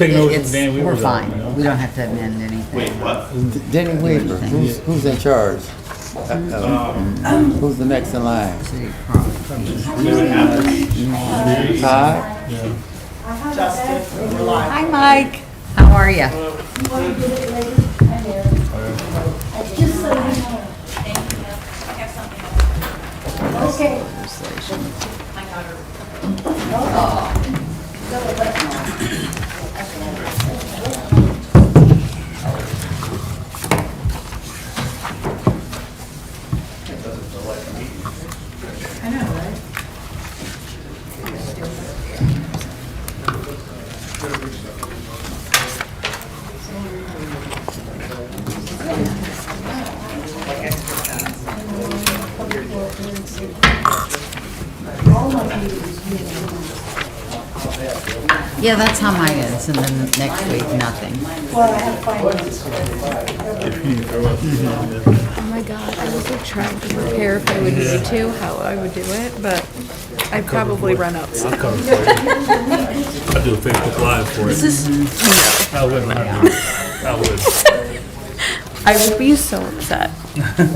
taking over from Dan We're Weaver's fine. office, you know? We don't have to amend anything. Wait, what? Danny Weaver, who's in charge? Who's the next in line? City property. Todd? Hi, Mike. How are you? Okay. Yeah, that's how mine is, and then next week, nothing. Well, I have finance. Oh my god, I was like trying to prepare if I would need to, how I would do it, but I'd probably run up. I'll cover for it. I'll do a Facebook Live for it. I would. I would. I would be so upset.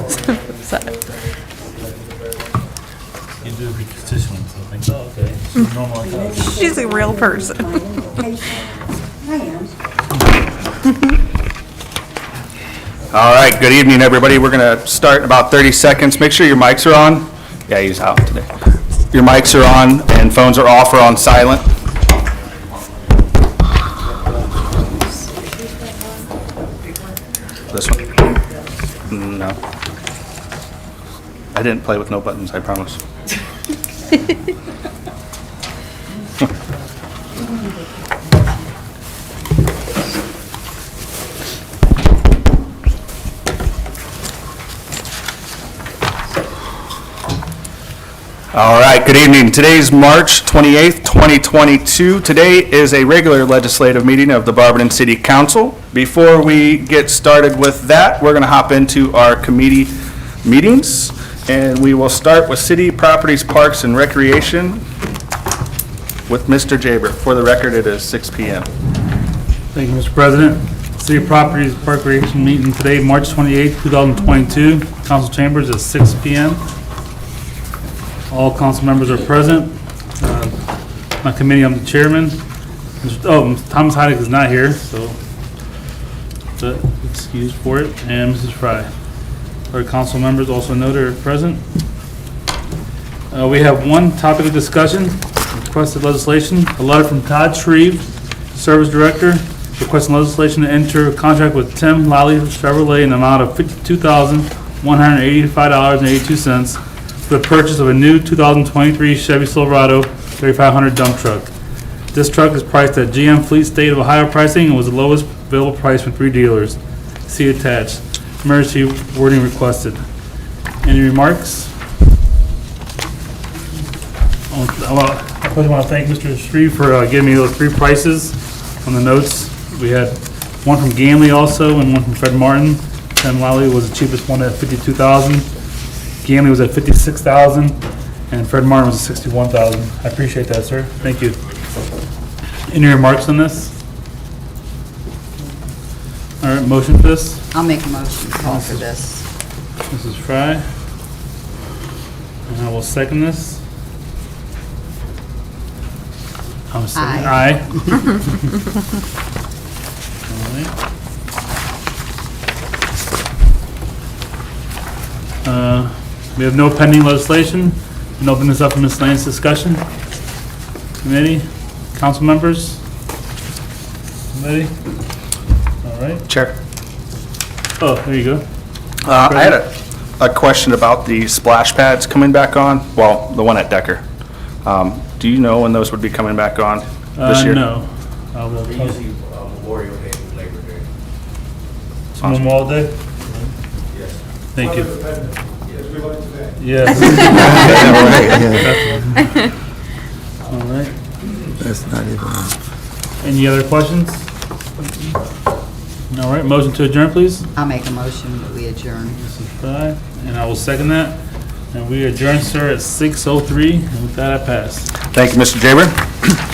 So upset. You do a constituent, so I think, oh, okay. She's normal like us. She's a real person. I am. All right, good evening, everybody. We're going to start in about 30 seconds. Make sure your mics are on. Yeah, he's out today. Your mics are on and phones are off or on silent. This one? No. I didn't play with no buttons, I promise. All right, good evening. Today's March 28th, 2022. Today is a regular legislative meeting of the Barberton City Council. Before we get started with that, we're going to hop into our committee meetings, and we will start with City Properties, Parks, and Recreation with Mr. Jaber. For the record, it is 6 p.m. Thank you, Mr. President. City Properties Park Recreation meeting today, March 28th, 2022. Council chambers at 6 p.m. All council members are present. My committee, I'm the chairman. Thomas Heidick is not here, so but excused for it. And Mrs. Fry. Our council members also know they're present. We have one topic of discussion, requested legislation, a letter from Todd Shreve, Service Director, requesting legislation to enter a contract with Tim Lally Chevrolet in the amount of $52,185.82 for the purchase of a new 2023 Chevy Silverado 3500 dump truck. This truck is priced at GM Fleet State of Ohio pricing and was the lowest available price from 3 dealers. See attached. Emergency wording requested. Any remarks? I first want to thank Mr. Shreve for giving me those 3 prices on the notes. We had one from Ganley also and one from Fred Martin. Tim Lally was the cheapest one at $52,000. Ganley was at $56,000 and Fred Martin was at $61,000. I appreciate that, sir. Thank you. Any remarks on this? All right, motion for this? I'll make a motion to call for this. Mrs. Fry. And I will second this. I'm second. Aye. All right. We have no pending legislation. And open this up for miscellaneous discussion. Committee, council members. Ready? All right. Chair. Oh, there you go. I had a question about the splash pads coming back on. Well, the one at Decker. Do you know when those would be coming back on this year? No. I will They usually Memorial Day and Labor Day. Memorial Day? Yes. Thank you. Yes, we like today. Yes. Yeah, All right. that's not even. Any other questions? All right, motion to adjourn, please. I'll make a motion that we adjourn. Mrs. Fry, and I will second that. And we adjourn, sir, at 6:03, and with that, I pass. Thank you, Mr. Jaber.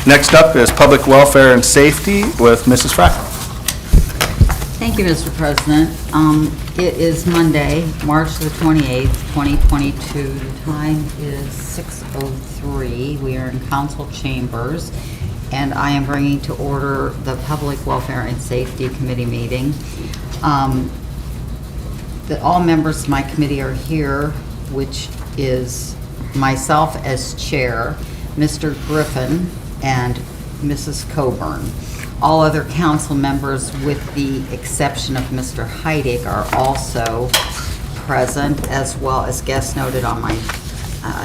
Next up is Public Welfare and Safety with Mrs. Fry. Thank you, Mr. President. It is Monday, March the 28th, 2022. The time is 6:03. We are in council chambers, and I am bringing to order the Public Welfare and Safety Committee meeting. That all members of my committee are here, which is myself as chair, Mr. Griffin, and Mrs. Coburn. All other council members, with the exception of Mr. Heidig, are also present, as well as guests noted on my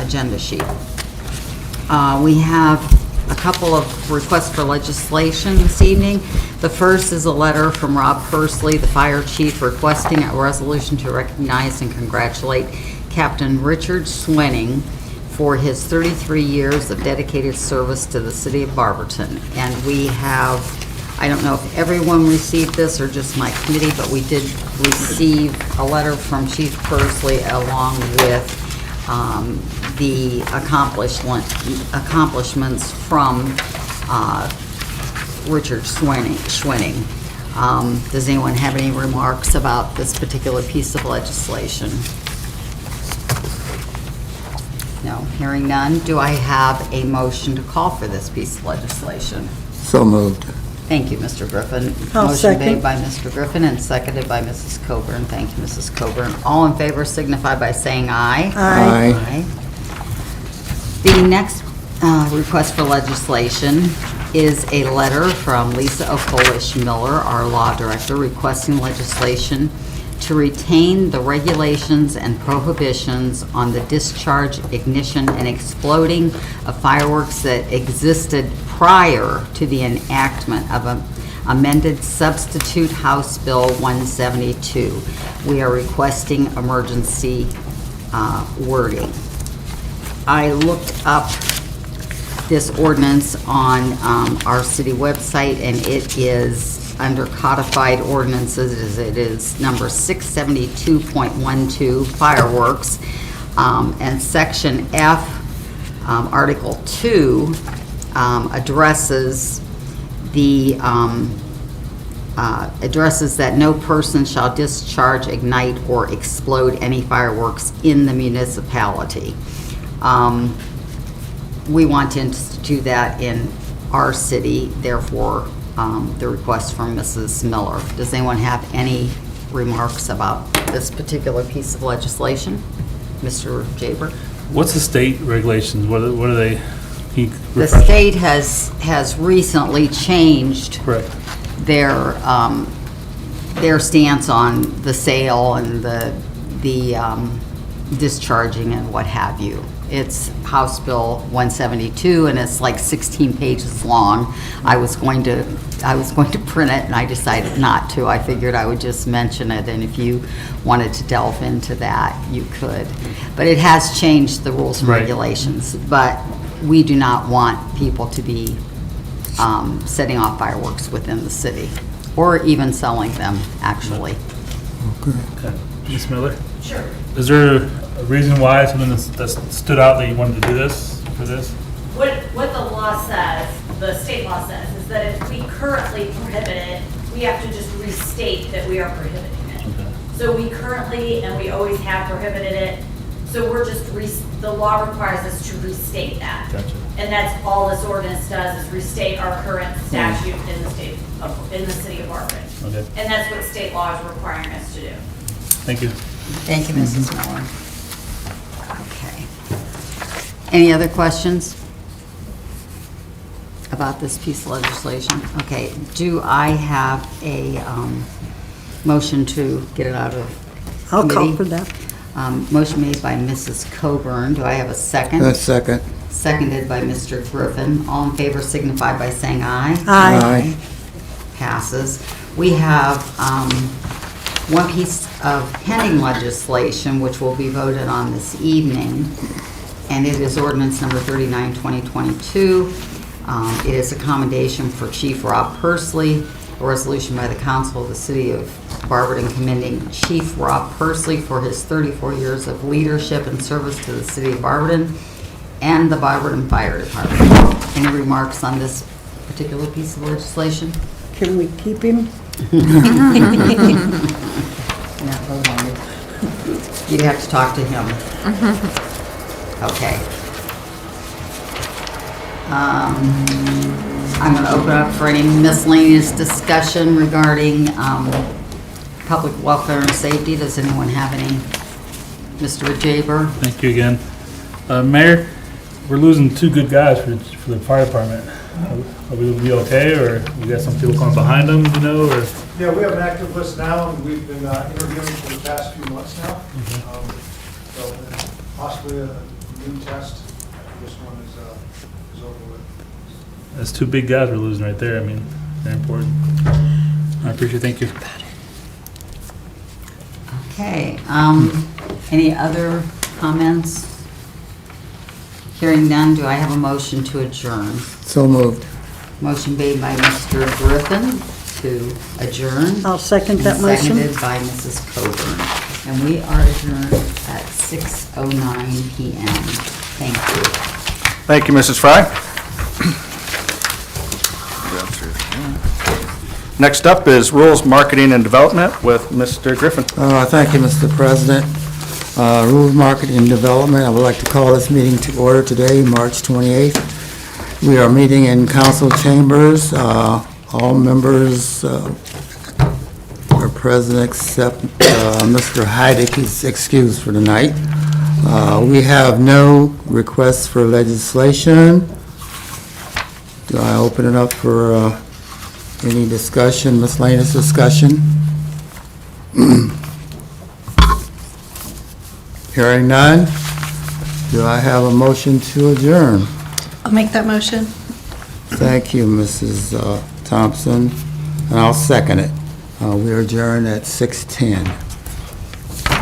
agenda sheet. We have a couple of requests for legislation this evening. The first is a letter from Rob Pursley, the fire chief, requesting a resolution to recognize and congratulate Captain Richard Swenning for his 33 years of dedicated service to the city of Barberton. And we have, I don't know if everyone received this or just my committee, but we did receive a letter from Chief Pursley along with the accomplishments from Richard Schwenning. Does anyone have any remarks about this particular piece of legislation? No, hearing none. Do I have a motion to call for this piece of legislation? So moved. Thank you, Mr. Griffin. I'll Motion second. made by Mr. Griffin and seconded by Mrs. Coburn. Thank you, Mrs. Coburn. All in favor signify by saying aye. Aye. Aye. The next request for legislation is a letter from Lisa Okolish Miller, our law director, requesting legislation to retain the regulations and prohibitions on the discharge, ignition, and exploding of fireworks that existed prior to the enactment of an amended substitute House Bill 172. We are requesting emergency wording. I looked up this ordinance on our city website, and it is under codified ordinances. It is number 672.12, fireworks, and section F, article 2, addresses that no person shall discharge, ignite, or explode any fireworks in the municipality. We want to institute that in our city, therefore the request from Mrs. Miller. Does anyone have any remarks about this particular piece of legislation? Mr. Jaber? What's the state regulations? What are they? Can you The refresh? state has recently changed Correct. their stance on the sale and the discharging and what have you. It's House Bill 172, and it's like 16 pages long. I was going to print it, and I decided not to. I figured I would just mention it, and if you wanted to delve into that, you could. But it has changed the rules and Right. regulations. But we do not want people to be setting off fireworks within the city, or even selling them, actually. Okay. Ms. Miller? Sure. Is there a reason why, something that stood out that you wanted to do this, for this? What the law says, the state law says, is that if we currently prohibit it, we have to just restate that we are prohibiting it. Okay. So we currently, and we always have prohibited it, so we're just, the law requires us to restate that. Gotcha. And that's all this ordinance does, is restate our current statute in the city of Barberton. Okay. And that's what state law is requiring us to do. Thank you. Thank you, Mrs. Miller. Okay. Any other questions about this piece of legislation? Okay, do I have a motion to get it out of I'll call committee? for that. Motion made by Mrs. Coburn. Do I have a second? Second. Seconded by Mr. Griffin. All in favor signify by saying aye. Aye. Passes. We have one piece of pending legislation which will be voted on this evening, and it is ordinance number 39, 2022. It is a commendation for Chief Rob Pursley, a resolution by the council of the city of Barberton commending Chief Rob Persley for his 34 years of leadership and service to the city of Barberton and the Barberton Fire Department. Any remarks on this particular piece of legislation? Can we keep him? Yeah, hold on. You have to talk to him. Okay. I'm going to open up for any miscellaneous discussion regarding public welfare and safety. Does anyone have any? Mr. Jaber? Thank you again. Mayor, we're losing two good guys for the fire department. Are we gonna be okay, or we got some people coming behind them, you know, or? Yeah, we have an active list now, and we've been interviewing for the past few months now. So possibly a new test after this one is over with. That's two big guys we're losing right there. I mean, very important. I appreciate it. Thank you. Okay, any other comments? Hearing none, do I have a motion to adjourn? So moved. Motion made by Mr. Griffin to adjourn. I'll second that and motion. Seconded by Mrs. Coburn. And we are adjourned at 6:09 PM. Thank you. Thank you, Mrs. Fry. Next up is Rules, Marketing, and Development with Mr. Griffin. Thank you, Mr. President. Rules, Marketing, and Development, I would like to call this meeting to order today, March 28th. We are meeting in council chambers. All members are present except Mr. Heidick is excused for tonight. We have no requests for legislation. Do I open it up for any discussion, miscellaneous discussion? Hearing none, do I have a motion to adjourn? I'll make that motion. Thank you, Mrs. Thompson, and I'll second it. We are adjourned at 6:10.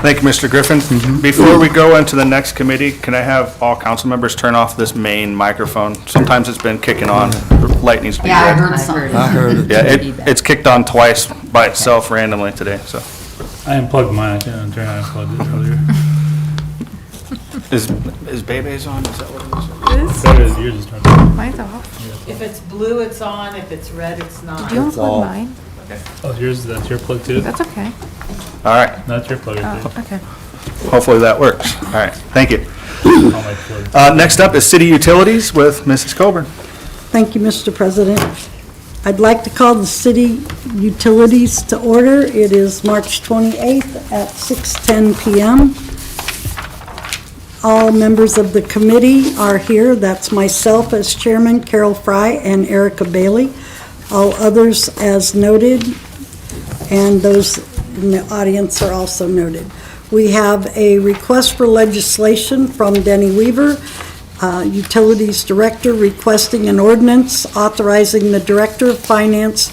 Thank you, Mr. Griffin. Before we go into the next committee, can I have all council members turn off this main microphone? Sometimes it's been kicking on. The light needs to be Yeah, I red. heard something. I heard it. Yeah, it's kicked on twice by itself randomly today, so. I unplugged mine. I can't turn. I unplugged it earlier. Is Bebe's on? Is that what it is? That is yours is turned on. Mine's off. If it's blue, it's on. If it's red, it's not. Did you It's all- unplug mine? Oh, yours. That's your plug too. That's okay. All right, That's your plug right Oh, there. okay. hopefully that works. All right, thank you. All my plugs. Next up is City Utilities with Mrs. Coburn. Thank you, Mr. President. I'd like to call the city utilities to order. It is March 28th at 6:10 PM. All members of the committee are here. That's myself as chairman, Carol Fry, and Erica Bailey. All others as noted, and those in the audience are also noted. We have a request for legislation from Denny Weaver, Utilities Director, requesting an ordinance authorizing the Director of Finance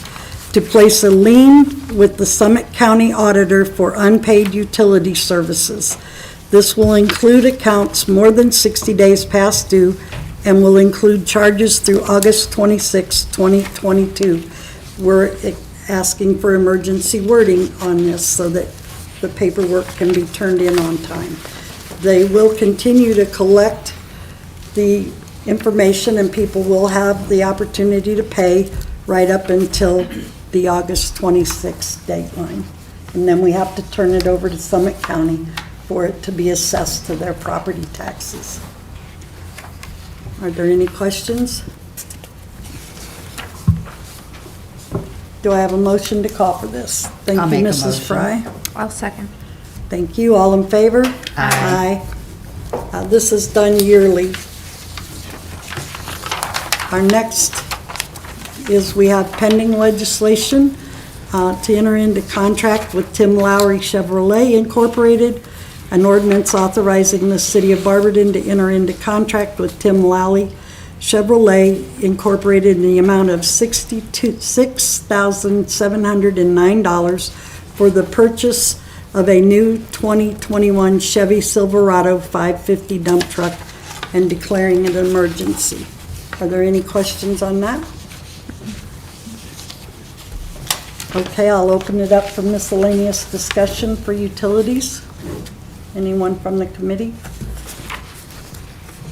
to place a lien with the Summit County Auditor for unpaid utility services. This will include accounts more than 60 days past due and will include charges through August 26, 2022. We're asking for emergency wording on this so that the paperwork can be turned in on time. They will continue to collect the information, and people will have the opportunity to pay right up until the August 26th deadline. And then we have to turn it over to Summit County for it to be assessed to their property taxes. Are there any questions? Do I have a motion to call for this? Thank I'll you, make a Mrs. motion. Fry. I'll second. Thank you. All in favor? Aye. This is done yearly. Our next is we have pending legislation to enter into contract with Tim Lowry Chevrolet Incorporated, an ordinance authorizing the city of Barberton to enter into contract with Tim Lowry Chevrolet Incorporated in the amount of $6,709 for the purchase of a new 2021 Chevy Silverado 550 dump truck and declaring it an emergency. Are there any questions on that? Okay, I'll open it up for miscellaneous discussion for utilities. Anyone from the committee?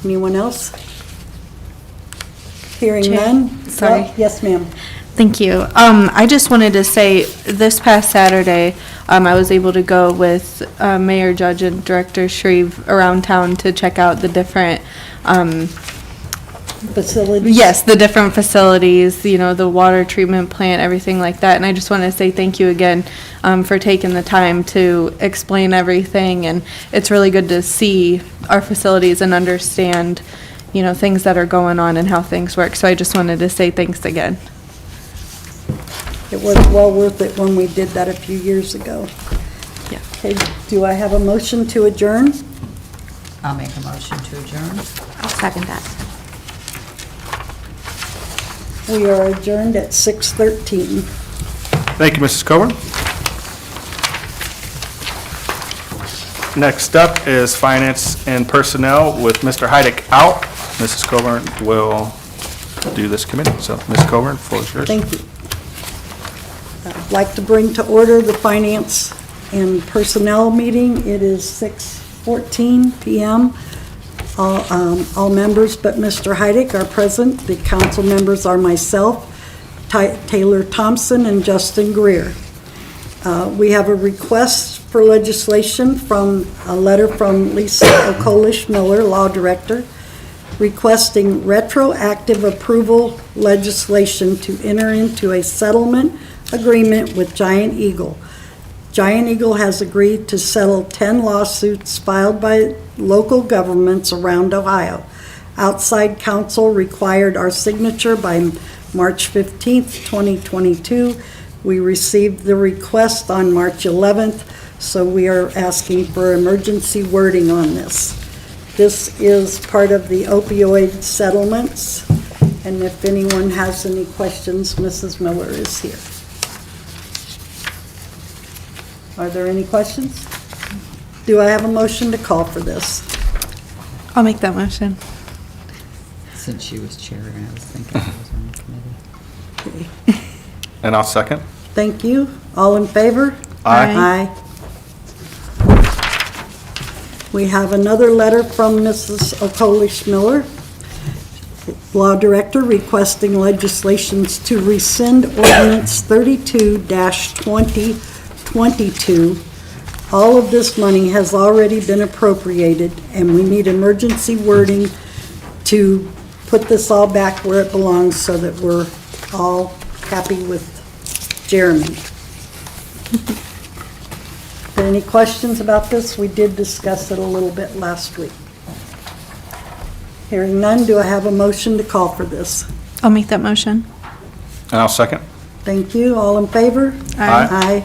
Anyone else? Hearing Chair, none? sorry. Oh, yes, ma'am. Thank you. I just wanted to say, this past Saturday, I was able to go with Mayor, Judge, and Director Shreve around town to check out the different, Facilities? yes, the different facilities, you know, the water treatment plant, everything like that. And I just want to say thank you again for taking the time to explain everything. And it's really good to see our facilities and understand, you know, things that are going on and how things work. So I just wanted to say thanks again. It was well worth it when we did that a few years ago. Yeah. Okay, do I have a motion to adjourn? I'll make a motion to adjourn. I'll second that. We are adjourned at 6:13. Thank you, Mrs. Coburn. Next up is Finance and Personnel with Mr. Heidick out. Mrs. Coburn will do this committee. So, Ms. Coburn, floor is yours. Thank you. I'd like to bring to order the Finance and Personnel meeting. It is 6:14 PM. All members but Mr. Heidick are present. The council members are myself, Taylor Thompson, and Justin Greer. We have a request for legislation from a letter from Lisa Okolish Miller, Law Director, requesting retroactive approval legislation to enter into a settlement agreement with Giant Eagle. Giant Eagle has agreed to settle 10 lawsuits filed by local governments around Ohio. Outside counsel required our signature by March 15th, 2022. We received the request on March 11th, so we are asking for emergency wording on this. This is part of the opioid settlements, and if anyone has any questions, Mrs. Miller is here. Are there any questions? Do I have a motion to call for this? I'll make that motion. Since she was chair, I was thinking I was on the committee. And I'll second. Thank you. All in favor? Aye. Aye. We have another letter from Mrs. Okolish Miller, Law Director, requesting legislations to rescind Ordinance 32-2022. All of this money has already been appropriated, and we need emergency wording to put this all back where it belongs so that we're all happy with Jeremy. Any questions about this? We did discuss it a little bit last week. Hearing none, do I have a motion to call for this? I'll make that motion. And I'll second. Thank you. All in favor? Aye. Aye.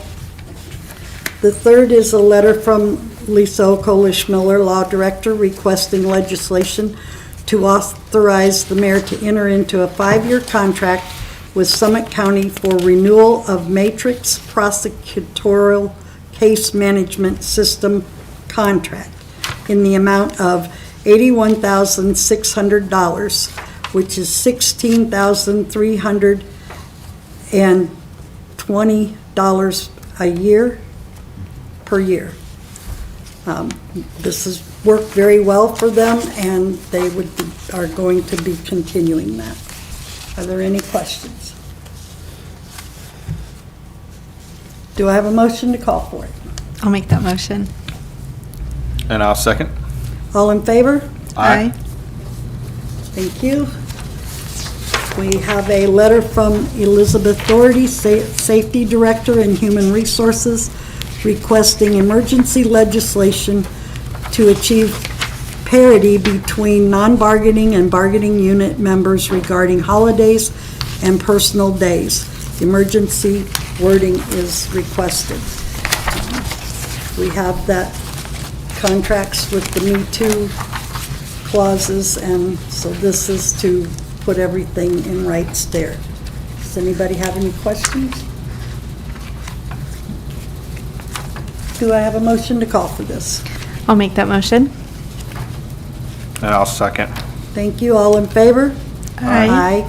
The third is a letter from Lisa Okolish Miller, Law Director, requesting legislation to authorize the mayor to enter into a 5-year contract with Summit County for renewal of Matrix Prosecutorial Case Management System contract in the amount of $81,600, which is $16,320 a year, per year. This has worked very well for them, and they are going to be continuing that. Are there any questions? Do I have a motion to call for it? I'll make that motion. And I'll second. All in favor? Aye. Thank you. We have a letter from Elizabeth Doherty, Safety Director and Human Resources, requesting emergency legislation to achieve parity between non-bargaining and bargaining unit members regarding holidays and personal days. Emergency wording is requested. We have that contracts with the Me Too clauses, and so this is to put everything in rights there. Does anybody have any questions? Do I have a motion to call for this? I'll make that motion. And I'll second. Thank you. All in favor? Aye.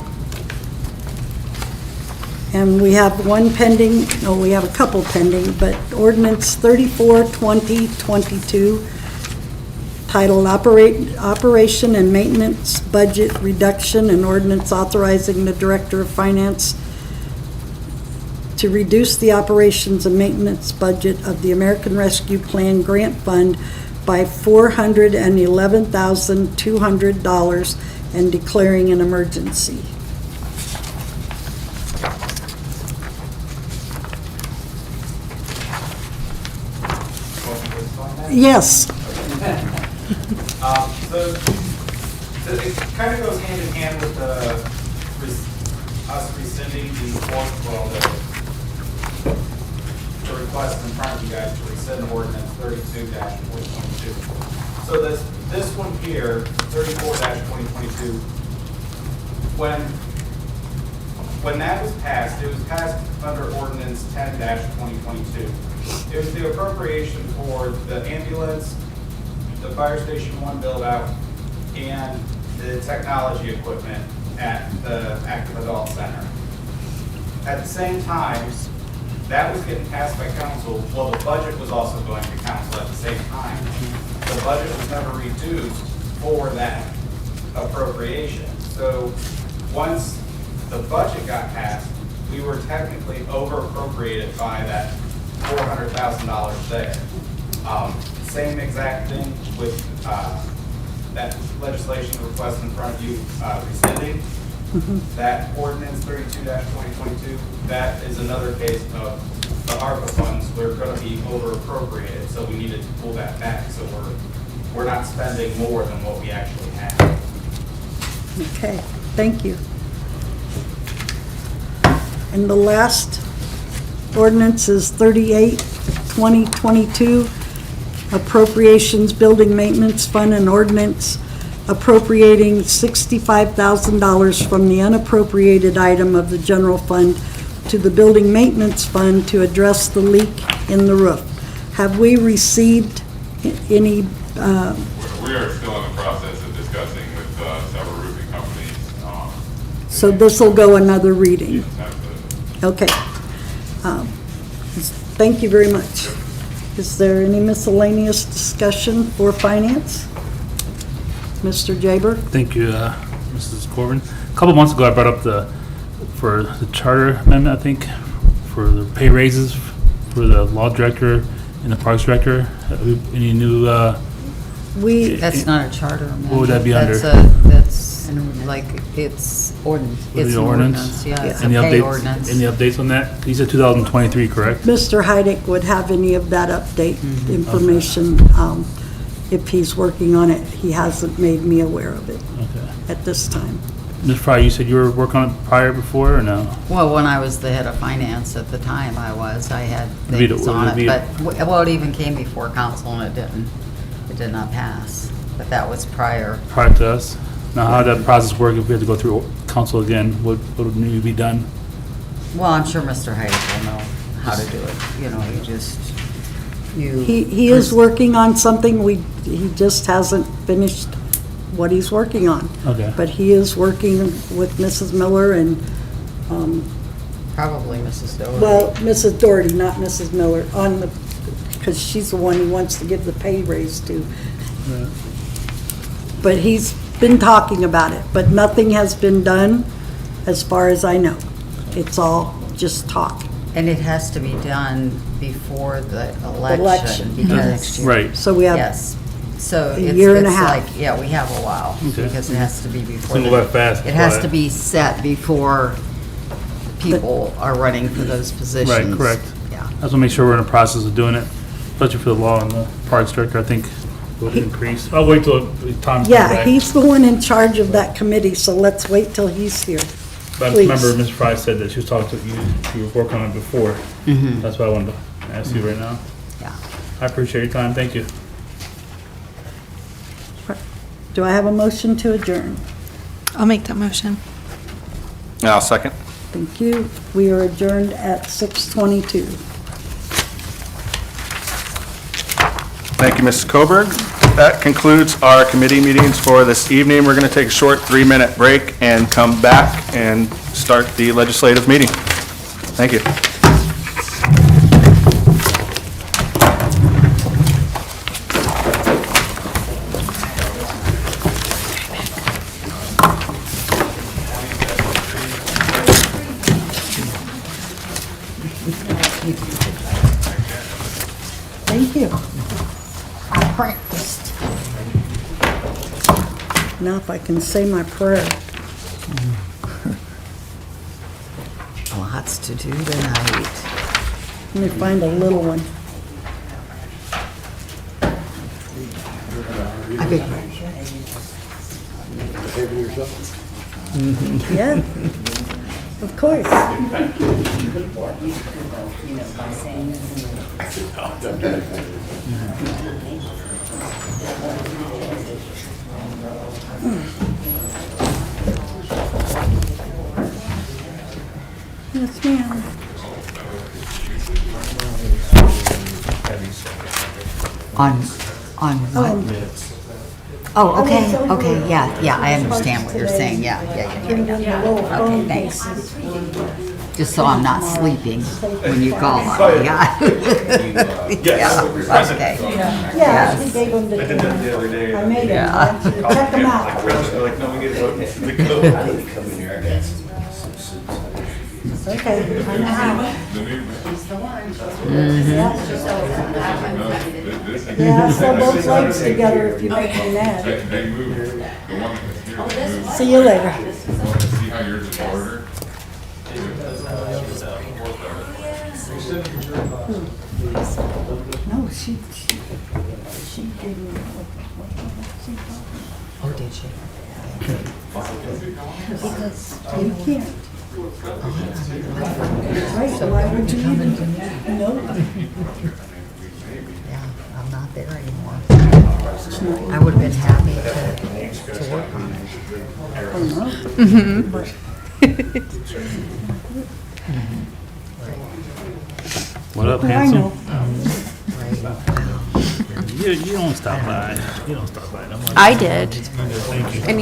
And we have one pending, no, we have a couple pending, but ordinance 34-2022, titled Operation and Maintenance Budget Reduction, and ordinance authorizing the Director of Finance to reduce the operations and maintenance budget of the American Rescue Plan Grant Fund by $411,200 and declaring an emergency. Yes. So it kind of goes hand in hand with us rescinding the request in front of you guys to rescind ordinance 32-2022. So this one here, 34-2022, when that was passed, it was passed under ordinance 10-2022. It was the appropriation for the ambulance, the Fire Station 1 build-out, and the technology equipment at the Active Adult Center. At the same time, that was getting passed by council. Well, the budget was also going to council at the same time. The budget was never reduced for that appropriation. So once the budget got passed, we were technically over appropriated by that $400,000 there. Same exact thing with that legislation request in front of you rescinding. That ordinance 32-2022, that is another case of the ARPA funds. We're going to be over appropriated, so we needed to pull that back. So we're not spending more than what we actually have. Okay, thank you. And the last ordinance is 38-2022, Appropriations Building Maintenance Fund, and ordinance appropriating $65,000 from the unappropriated item of the general fund to the Building Maintenance Fund to address the leak in the roof. Have we received any? We are still in the process of discussing with several roofing companies. So this will go another reading? Okay. Thank you very much. Is there any miscellaneous discussion for finance? Mr. Jaber? Thank you, Mrs. Corbin. A couple months ago, I brought up for the charter amendment, I think, for the pay raises for the law director and the parks director. Any new, That's not a charter amendment. What would that be under? That's like, it's ordinance. It's the an ordinance? Yeah, it's a any pay updates? ordinance. Any updates on that? You said 2023, correct? Mr. Heidick would have any of that update information if he's working on it. He hasn't made me aware of it Okay. at this time. Ms. Fry, you said you were working on it prior before, or no? Well, when I was the head of finance at the time, I had Vito, things on would it it, but, well, it even came before council and it did not pass. But that was prior. Prior to us? Now, how did that process work if we had to go through council again? What would need to be done? Well, I'm sure Mr. Heidick will know how to do it. You know, He is working on something, he just hasn't finished what he's working on. Okay. But he is working with Mrs. Miller and, Probably Mrs. Doherty. well, Mrs. Doherty, not Mrs. Miller, because she's the one he wants to give the pay raise to. Right. But he's been talking about it, but nothing has been done as far as I know. It's all just talk. And it has to be done before the election. Election. Because, Right. So we have, yes. So A it's year and a it's half. like, yeah, we have a while. Okay. Because it has to be before. It's gonna go by fast, It has but- to be set before people are running for those positions. Right, correct. Yeah. I just want to make sure we're in the process of doing it, especially for the law and the parks director, I think would increase. I'll wait till Tom comes yeah, back. he's the one in charge of that committee, so let's wait till he's here. But I please. remember Ms. Fry said that she was talking to you, you were working on it before. That's why I wanted to ask you right now. Yeah. I appreciate your time, thank you. Do I have a motion to adjourn? I'll make that motion. I'll second. Thank you. We are adjourned at 6:22. Thank you, Mrs. Coburn. That concludes our committee meetings for this evening. We're going to take a short 3-minute break and come back and start the legislative meeting. Thank you. Thank you. I practiced. Now if I can say my prayer. Lots to do tonight. Let me find a little one. I beg Yeah, of course. Yes, ma'am. on what? Oh, okay, yeah, I understand what you're saying, yeah. Okay, thanks. Just so I'm not sleeping when you call on me, yeah. Yeah, okay. Yeah, he gave them to me. I made him, check them out. Okay, I know how. Yeah, I sew both legs together if you make me mad. They moved. The one that's here. See you later. See how yours is ordered? No, she gave me, oh, did she? Because You can't. Right, so why would you even? No. Yeah, I'm not there anymore. I would have been happy to work on it. What up, I handsome? know. You don't stop by. You don't stop by. No more. I did. Thank you. And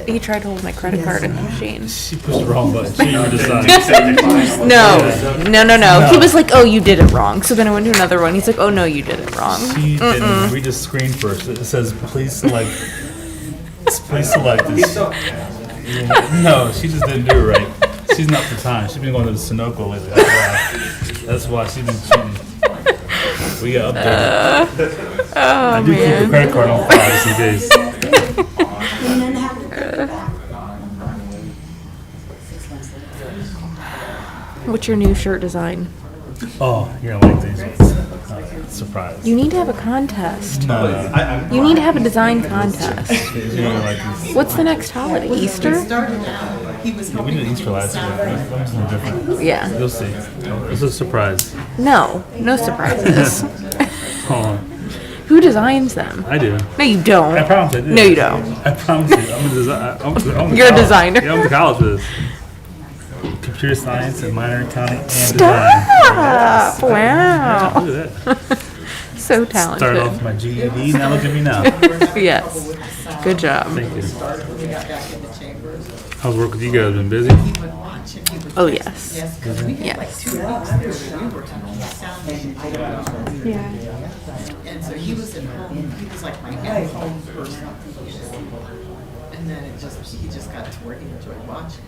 he tried to hold my credit card in the machine. She pushed the wrong button. She never decided. No. He was like, oh, you did it wrong. So then I went to another one. He's like, oh, no, you did it wrong. She didn't read the screen first. It says, please select this. No, she just didn't do it right. She's not for time. She's been going to the Sunoco lately. That's why she's been cheating. We got updated. I do keep the credit card on file just in case. And then have to put it back. What's your new shirt design? Oh, you're gonna like these ones. Surprise. You need to have a contest. No. You need to have a design contest. You're gonna like these. What's the next holiday? Easter? We did Easter last year. I'm something different. Yeah. You'll see. It's a surprise. No surprises. Hold on. Who designs them? I do. No, you don't. I promise I do. No, you don't. I promise you. I'm a designer. You're a designer. Yeah, I'm to college for this. Computer science and minor in accounting and design. Stop! Wow. Look at that. So talented. Started off with my GED, now look at me now. Yes. Good job. Thank you. How's work with you guys? Been busy? Oh, yes. Yes, because we had like Yes. 2 weeks where we worked on the sound engineer. Yeah. And so he was at home, he was like my at-home person. And then he just got to where he enjoyed watching.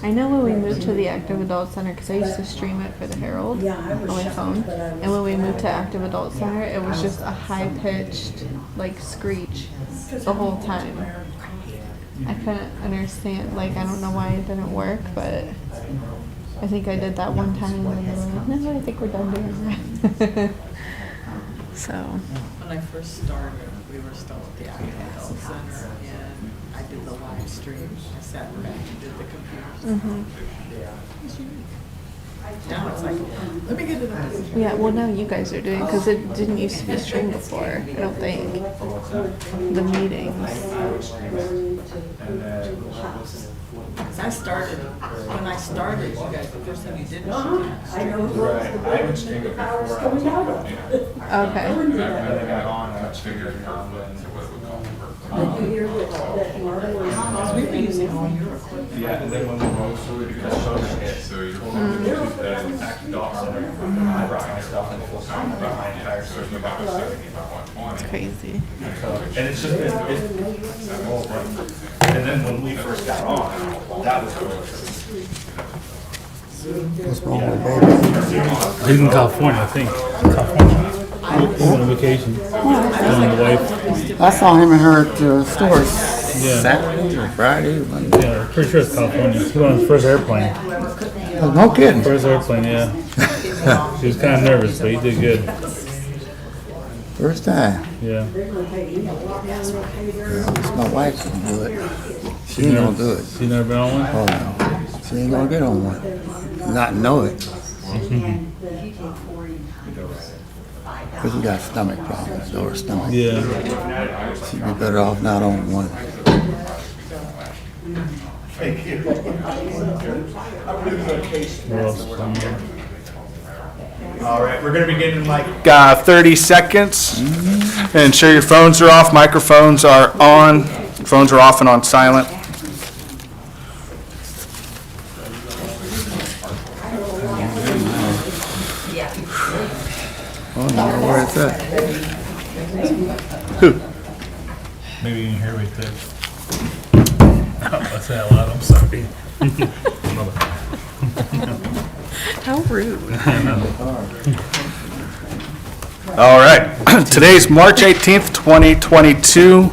I know when we moved to the Active Adult Center, because I used to stream it for the Herald on my phone, and when we moved to Active Adult Center, it was just a high-pitched, like, screech the whole time. I couldn't understand, like, I don't know why it didn't work, but I think I did that one time, and then they were like, no, I think we're done doing that. So, When I first started, we were still at the Active Adult Center, and I did the live stream. I sat back and did the computers. It was unique. Now it's like, let me get it up. yeah, well, now you guys are doing, because it didn't used to be streamed before, I don't think, the meetings. Because I started, when I started, you guys, the first time you did was I know the power's coming out of it. Okay. Then they got on, figured out what it would cost per We've been using all your equipment. Yeah, and then when we go through it, because So you're. Crazy. And it's just, and then when we first got on, that was What's wrong with baby? He's in California, I think. California. He's on vacation. He's with the wife. I saw him and her at the store Yeah. Saturday or Friday. Monday. Yeah, pretty sure it's California. He went on his first airplane. No kidding. First airplane, yeah. He was kind of nervous, but he did good. First time. Yeah. It's my wife's gonna do it. She ain't gonna do it. You never been on one? Oh no. She ain't gonna get on one. Not know it. Because you got stomach problems, lower stomach. Yeah. She'd be better off not on one. What else? All right, we're going to begin in like 30 seconds. And ensure your phones are off, microphones are on, phones are off and on silent. Oh no, where is that? Who? Maybe you can hear right there. Oh, I said out loud, I'm sorry. How rude. All right, today's March 18th, 2022.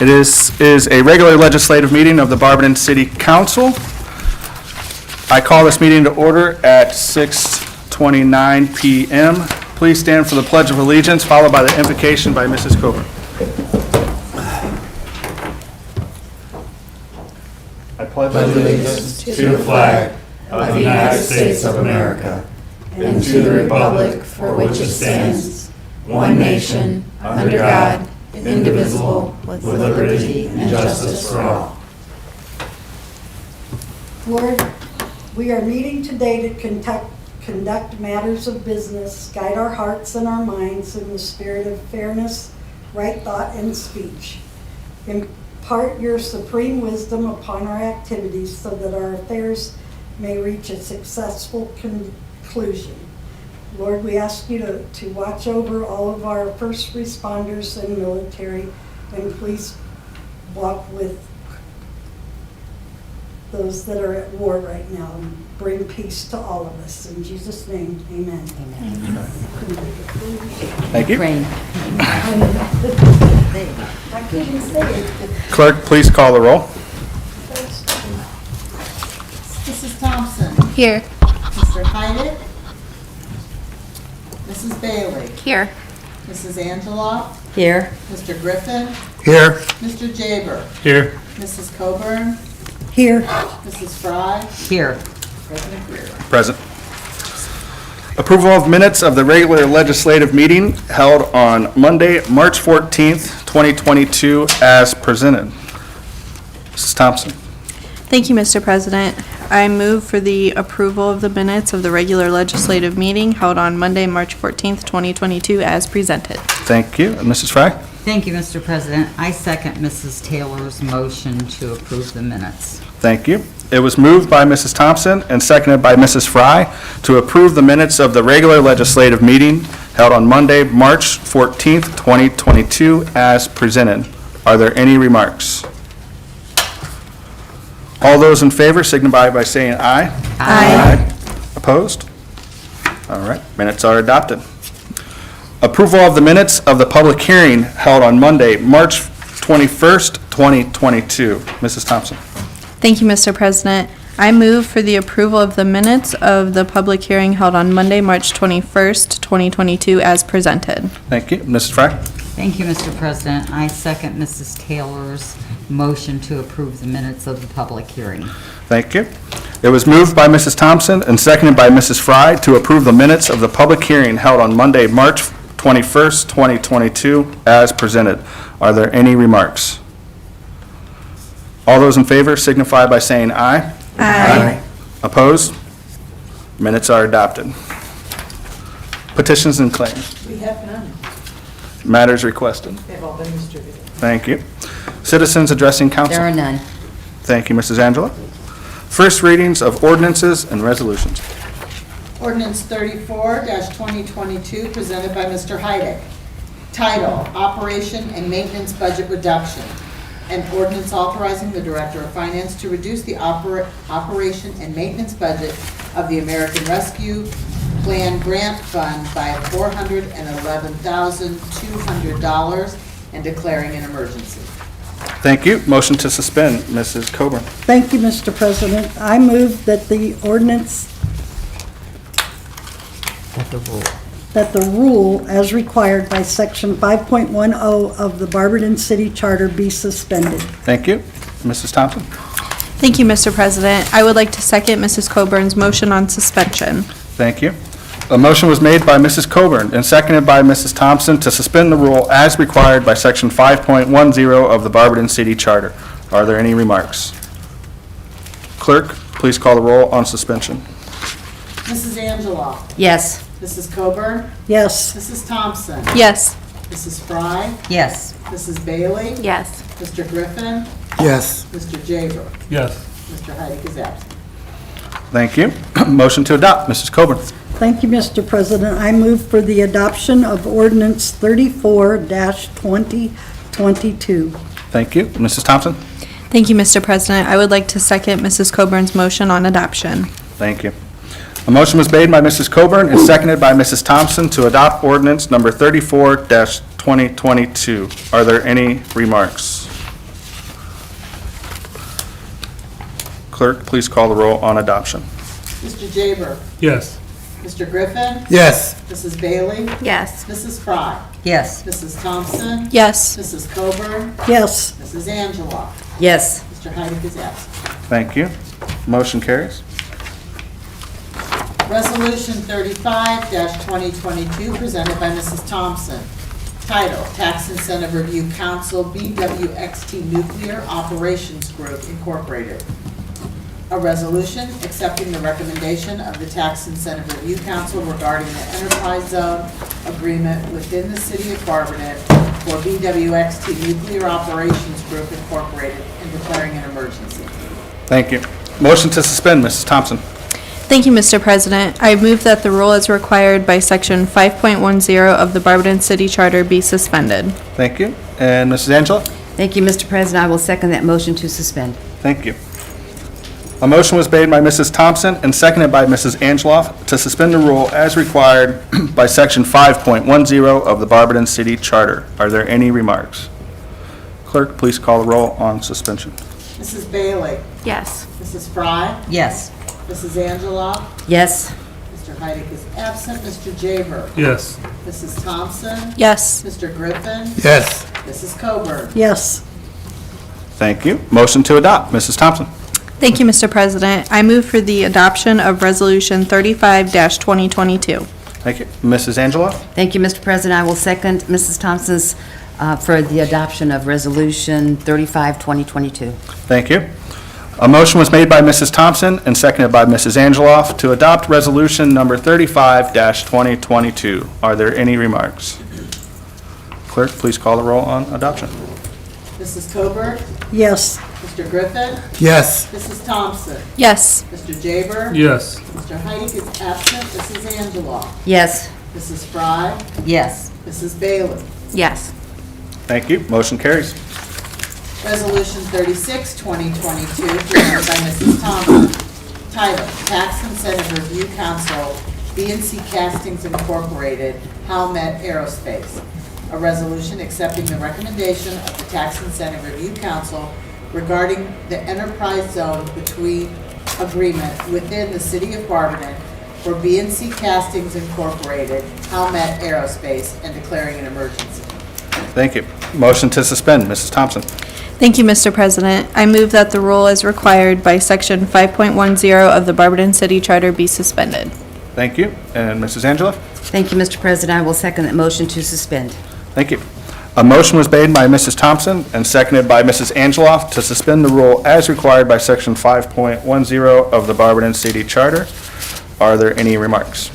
It is a regular legislative meeting of the Barberton City Council. I call this meeting to order at 6:29 PM. Please stand for the Pledge of Allegiance, followed by the invocation by Mrs. Coburn. I pledge Allegiance To the flag of the United States of America and to the republic for which it stands, one nation, under God, indivisible, with liberty and justice for all. Lord, we are meeting today to conduct matters of business, guide our hearts and our minds in the spirit of fairness, right thought, and speech. Impart your supreme wisdom upon our activities so that our affairs may reach a successful conclusion. Lord, we ask you to watch over all of our first responders and military, and please walk with those that are at war right now and bring peace to all of us. In Jesus' name, amen. Thank you. Rain. I couldn't say it. Clerk, please call the roll. Mrs. Thompson, Here. Mr. Heidick, Mrs. Bailey, Here. Mrs. Angela, Here. Mr. Griffin, Here. Mr. Jaber, Here. Mrs. Coburn, Here. Mrs. Fry, Here. President Greer. Present. Approval of minutes of the regular legislative meeting held on Monday, March 14th, 2022, as presented. Mrs. Thompson. Thank you, Mr. President. I move for the approval of the minutes of the regular legislative meeting held on Monday, March 14th, 2022, as presented. Thank you. And Mrs. Fry? Thank you, Mr. President. I second Mrs. Taylor's motion to approve the minutes. Thank you. It was moved by Mrs. Thompson and seconded by Mrs. Fry to approve the minutes of the regular legislative meeting held on Monday, March 14th, 2022, as presented. Are there any remarks? All those in favor signify by saying aye. Aye. Opposed? All right, minutes are adopted. Approval of the minutes of the public hearing held on Monday, March 21st, 2022. Mrs. Thompson. Thank you, Mr. President. I move for the approval of the minutes of the public hearing held on Monday, March 21st, 2022, as presented. Thank you. Mrs. Fry? Thank you, Mr. President. I second Mrs. Taylor's motion to approve the minutes of the public hearing. Thank you. It was moved by Mrs. Thompson and seconded by Mrs. Fry to approve the minutes of the public hearing held on Monday, March 21st, 2022, as presented. Are there any remarks? All those in favor signify by saying aye. Aye. Opposed? Minutes are adopted. Petitions and claims. We have none. Matters requested. They've all been distributed. Thank you. Citizens addressing council. There are none. Thank you, Mrs. Angela. First readings of ordinances and resolutions. Ordinance 34-2022, presented by Mr. Heidick. Title, Operation and Maintenance Budget Reduction. An ordinance authorizing the Director of Finance to reduce the operation and maintenance budget of the American Rescue Plan Grant Fund by $411,200 and declaring an emergency. Thank you. Motion to suspend, Mrs. Coburn. Thank you, Mr. President. I move that the ordinance, that the rule as required by Section 5.10 of the Barberton City Charter be suspended. Thank you. Mrs. Thompson. Thank you, Mr. President. I would like to second Mrs. Coburn's motion on suspension. Thank you. A motion was made by Mrs. Coburn and seconded by Mrs. Thompson to suspend the rule as required by Section 5.10 of the Barberton City Charter. Are there any remarks? Clerk, please call the roll on suspension. Mrs. Angela. Yes. Mrs. Coburn. Yes. Mrs. Thompson. Yes. Mrs. Fry. Yes. Mrs. Bailey. Yes. Mr. Griffin. Yes. Mr. Jaber. Yes. Mr. Heidick is absent. Thank you. Motion to adopt, Mrs. Coburn. Thank you, Mr. President. I move for the adoption of ordinance 34-2022. Thank you. Mrs. Thompson. Thank you, Mr. President. I would like to second Mrs. Coburn's motion on adoption. Thank you. A motion was made by Mrs. Coburn and seconded by Mrs. Thompson to adopt ordinance number 34-2022. Are there any remarks? Clerk, please call the roll on adoption. Mr. Jaber. Yes. Mr. Griffin. Yes. Mrs. Bailey. Yes. Mrs. Fry. Yes. Mrs. Thompson. Yes. Mrs. Coburn. Yes. Mrs. Angela. Yes. Mr. Heidick is absent. Thank you. Motion carries. Resolution 35-2022, presented by Mrs. Thompson. Title, Tax Incentive Review Council, BWXT Nuclear Operations Group, Incorporated. A resolution accepting the recommendation of the Tax Incentive Review Council regarding the enterprise zone agreement within the city of Barberton for BWXT Nuclear Operations Group, Incorporated, and declaring an emergency. Thank you. Motion to suspend, Mrs. Thompson. Thank you, Mr. President. I move that the rule as required by Section 5.10 of the Barberton City Charter be suspended. Thank you. And Mrs. Angela? Thank you, Mr. President. I will second that motion to suspend. Thank you. A motion was made by Mrs. Thompson and seconded by Mrs. Angeloff to suspend the rule as required by Section 5.10 of the Barberton City Charter. Are there any remarks? Clerk, please call the roll on suspension. Mrs. Bailey. Yes. Mrs. Fry. Yes. Mrs. Angela. Yes. Mr. Heidick is absent. Mr. Jaber. Yes. Mrs. Thompson. Yes. Mr. Griffin. Yes. Mrs. Coburn. Yes. Thank you. Motion to adopt, Mrs. Thompson. Thank you, Mr. President. I move for the adoption of Resolution 35-2022. Thank you. Mrs. Angela? Thank you, Mr. President. I will second Mrs. Thompson's for the adoption of Resolution 35-2022. Thank you. A motion was made by Mrs. Thompson and seconded by Mrs. Angeloff to adopt resolution number 35-2022. Are there any remarks? Clerk, please call the roll on adoption. Mrs. Coburn. Yes. Mr. Griffin. Yes. Mrs. Thompson. Yes. Mr. Jaber. Yes. Mr. Heidick is absent. Mrs. Angela. Yes. Mrs. Fry. Yes. Mrs. Bailey. Yes. Thank you. Motion carries. Resolution 36-2022, presented by Mrs. Thompson. Title, Tax Incentive Review Council, B&C Castings Incorporated, Howmet Aerospace. A resolution accepting the recommendation of the Tax Incentive Review Council regarding the enterprise zone between agreement within the city of Barberton for B&C Castings Incorporated, Howmet Aerospace, and declaring an emergency. Thank you. Motion to suspend, Mrs. Thompson. Thank you, Mr. President. I move that the rule as required by Section 5.10 of the Barberton City Charter be suspended. Thank you. And Mrs. Angela? Thank you, Mr. President. I will second that motion to suspend. Thank you. A motion was made by Mrs. Thompson and seconded by Mrs. Angeloff to suspend the rule as required by Section 5.10 of the Barberton City Charter. Are there any remarks?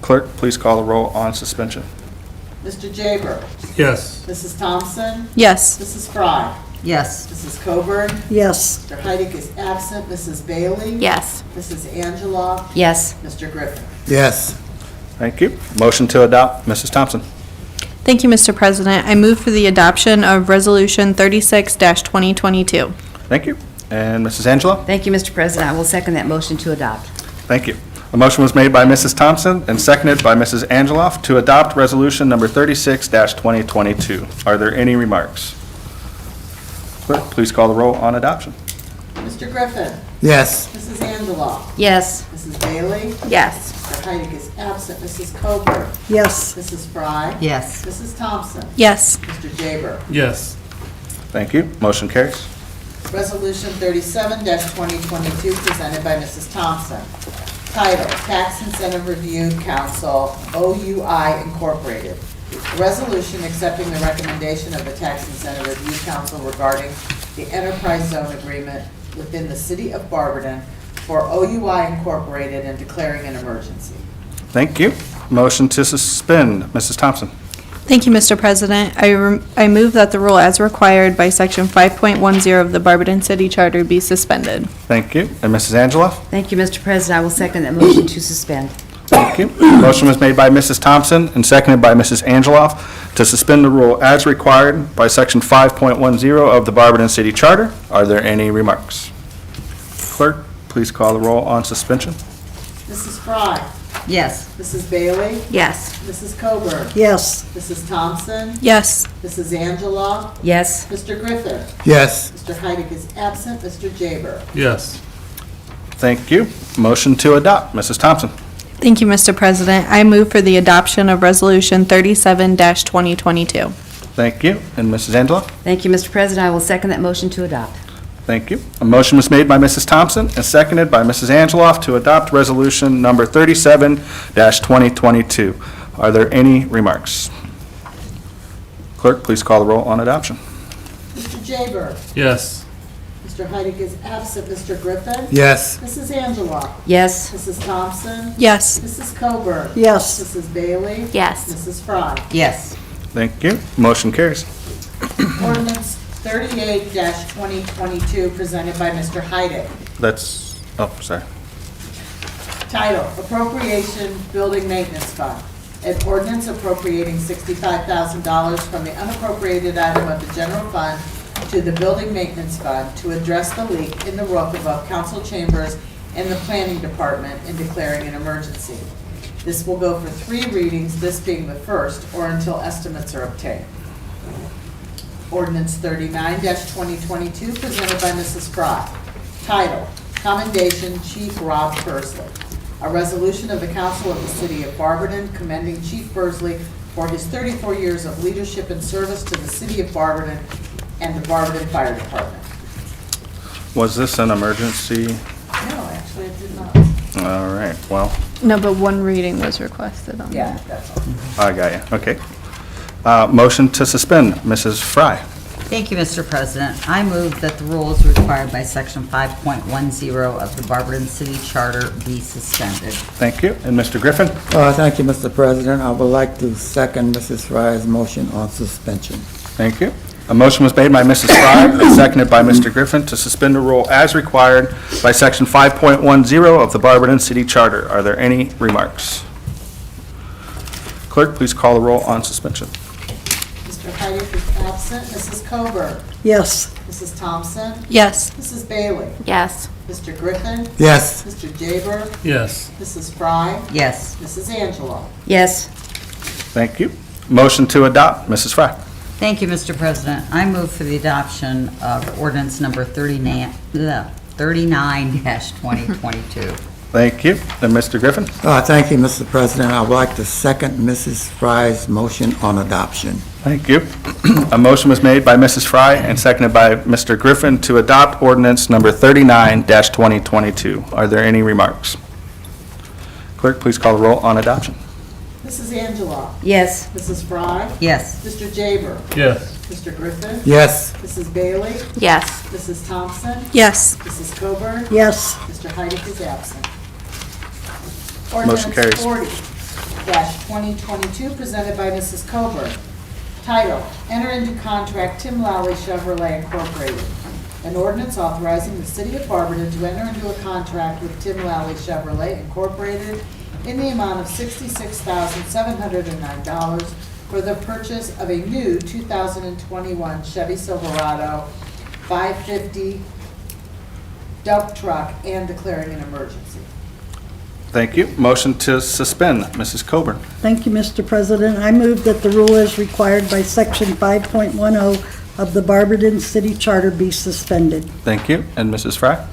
Clerk, please call the roll on suspension. Mr. Jaber, Yes. Mrs. Thompson, Yes. Mrs. Fry, Yes. Mrs. Coburn, Yes. Mr. Heidick is absent, Mrs. Bailey. Yes. Mrs. Angela, Yes. Mr. Griffin. Yes. Thank you. Motion to adopt, Mrs. Thompson. Thank you, Mr. President. I move for the adoption of Resolution 36-2022. Thank you. And Mrs. Angela? Thank you, Mr. President. I will second that motion to adopt. Thank you. A motion was made by Mrs. Thompson and seconded by Mrs. Angeloff to adopt Resolution Number 36-2022. Are there any remarks? Clerk, please call the roll on adoption. Mr. Griffin, Yes. Mrs. Angela, Yes. Mrs. Bailey, Yes. Mr. Heidick is absent, Mrs. Coburn, Yes. Mrs. Fry, Yes. Mrs. Thompson, Yes. Mr. Jaber. Yes. Thank you. Motion carries. Resolution 37-2022, presented by Mrs. Thompson. Title, Tax Incentive Review Council, OUI Incorporated. A resolution accepting the recommendation of the Tax Incentive Review Council regarding the enterprise zone agreement within the city of Barberton for OUI Incorporated and declaring an emergency. Thank you. Motion to suspend, Mrs. Thompson. Thank you, Mr. President. I move that the rule as required by Section 5.10 of the Barberton City Charter be suspended. Thank you. And Mrs. Angela? Thank you, Mr. President. I will second that motion to suspend. Thank you. Motion was made by Mrs. Thompson and seconded by Mrs. Angeloff to suspend the rule as required by Section 5.10 of the Barberton City Charter. Are there any remarks? Clerk, please call the roll on suspension. Mrs. Fry, Yes. Mrs. Bailey, Yes. Mrs. Coburn, Yes. Mrs. Thompson, Yes. Mrs. Angela, Yes. Mr. Griffin, Yes. Mr. Heidick is absent, Mr. Jaber. Yes. Thank you. Motion to adopt, Mrs. Thompson. Thank you, Mr. President. I move for the adoption of Resolution 37-2022. Thank you. And Mrs. Angela? Thank you, Mr. President. I will second that motion to adopt. Thank you. A motion was made by Mrs. Thompson and seconded by Mrs. Angeloff to adopt Resolution Number 37-2022. Are there any remarks? Clerk, please call the roll on adoption. Mr. Jaber, Yes. Mr. Heidick is absent, Mr. Griffin, Yes. Mrs. Angela, Yes. Mrs. Thompson, Yes. Mrs. Coburn, Yes. Mrs. Bailey, Yes. Mrs. Fry. Yes. Thank you. Motion carries. Ordinance 38-2022, presented by Mr. Heidick. That's, oh, sorry. Title, Appropriation Building Maintenance Fund. An ordinance appropriating $65,000 from the unappropriated item of the general fund to the Building Maintenance Fund to address the leak in the roof above council chambers and the planning department and declaring an emergency. This will go for 3 readings, this being the first, or until estimates are obtained. Ordinance 39-2022, presented by Mrs. Fry. Title, Commendation Chief Rob Pursley. A resolution of the Council of the City of Barberton commending Chief Pursley for his 34 years of leadership and service to the City of Barberton and the Barberton Fire Department. Was this an emergency? No, actually, it did not. All right, well, No, but one reading was requested on Yeah, that. that's all. I got you. Okay. Motion to suspend, Mrs. Fry. Thank you, Mr. President. I move that the rules required by Section 5.10 of the Barberton City Charter be suspended. Thank you. And Mr. Griffin? Thank you, Mr. President. I would like to second Mrs. Fry's motion on suspension. Thank you. A motion was made by Mrs. Fry and seconded by Mr. Griffin to suspend the rule as required by Section 5.10 of the Barberton City Charter. Are there any remarks? Clerk, please call the roll on suspension. Mr. Heidick is absent. Mrs. Coburn, Yes. Mrs. Thompson, Yes. Mrs. Bailey, Yes. Mr. Griffin, Yes. Mr. Jaber, Yes. Mrs. Fry, Yes. Mrs. Angela. Yes. Thank you. Motion to adopt, Mrs. Fry. Thank you, Mr. President. I move for the adoption of ordinance number 39-2022. Thank you. And Mr. Griffin? Thank you, Mr. President. I would like to second Mrs. Fry's motion on adoption. Thank you. A motion was made by Mrs. Fry and seconded by Mr. Griffin to adopt ordinance number 39-2022. Are there any remarks? Clerk, please call the roll on adoption. Mrs. Angela, Yes. Mrs. Fry, Yes. Mr. Jaber, Yes. Mr. Griffin, Yes. Mrs. Bailey, Yes. Mrs. Thompson, Yes. Mrs. Coburn, Yes. Mr. Heidick is absent. Motion carries. Ordinance 2022, presented by Mrs. Coburn. Title, Enter into Contract Tim Lally Chevrolet Incorporated. An ordinance authorizing the City of Barberton to enter into a contract with Tim Lally Chevrolet Incorporated in the amount of $66,709 for the purchase of a new 2021 Chevy Silverado 550 dump truck and declaring an emergency. Thank you. Motion to suspend, Mrs. Coburn. Thank you, Mr. President. I move that the rule as required by Section 5.10 of the Barberton City Charter be suspended. Thank you. And Mrs. Fry?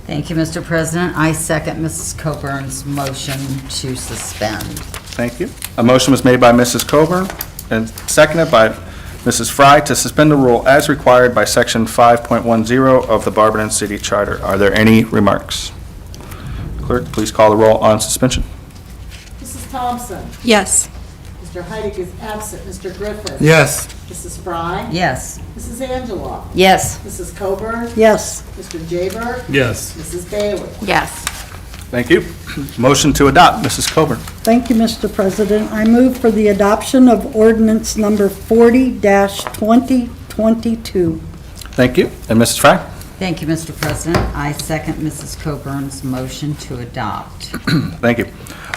Thank you, Mr. President. I second Mrs. Coburn's motion to suspend. Thank you. A motion was made by Mrs. Coburn and seconded by Mrs. Fry to suspend the rule as required by Section 5.10 of the Barberton City Charter. Are there any remarks? Clerk, please call the roll on suspension. Mrs. Thompson? Yes. Mr. Heidick is absent. Mr. Griffin? Yes. Mrs. Fry? Yes. Mrs. Angela? Yes. Mrs. Coburn? Yes. Mr. Jaber? Yes. Mrs. Bailey? Yes. Thank you. Motion to adopt, Mrs. Coburn. Thank you, Mr. President. I move for the adoption of ordinance number 40-2022. Thank you. And Mrs. Fry? Thank you, Mr. President. I second Mrs. Coburn's motion to adopt. Thank you.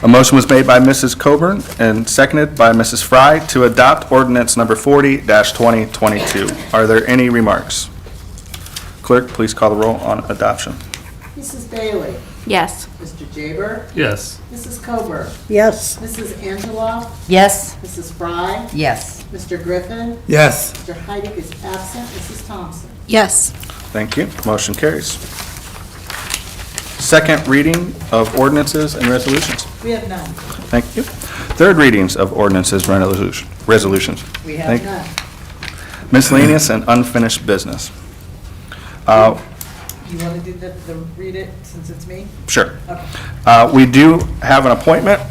A motion was made by Mrs. Coburn and seconded by Mrs. Fry to adopt ordinance number 40-2022. Are there any remarks? Clerk, please call the roll on adoption. Mrs. Bailey? Yes. Mr. Jaber? Yes. Mrs. Coburn? Yes. Mrs. Angela? Yes. Mrs. Fry? Yes. Mr. Griffin? Yes. Mr. Heidick is absent. Mrs. Thompson? Yes. Thank you. Motion carries. Second reading of ordinances and resolutions. We have none. Thank you. Third readings of ordinances and resolutions. We have Thank- none. Miscellaneous and unfinished business. You want to do the read it since it's me? Sure. Okay. We do have an appointment.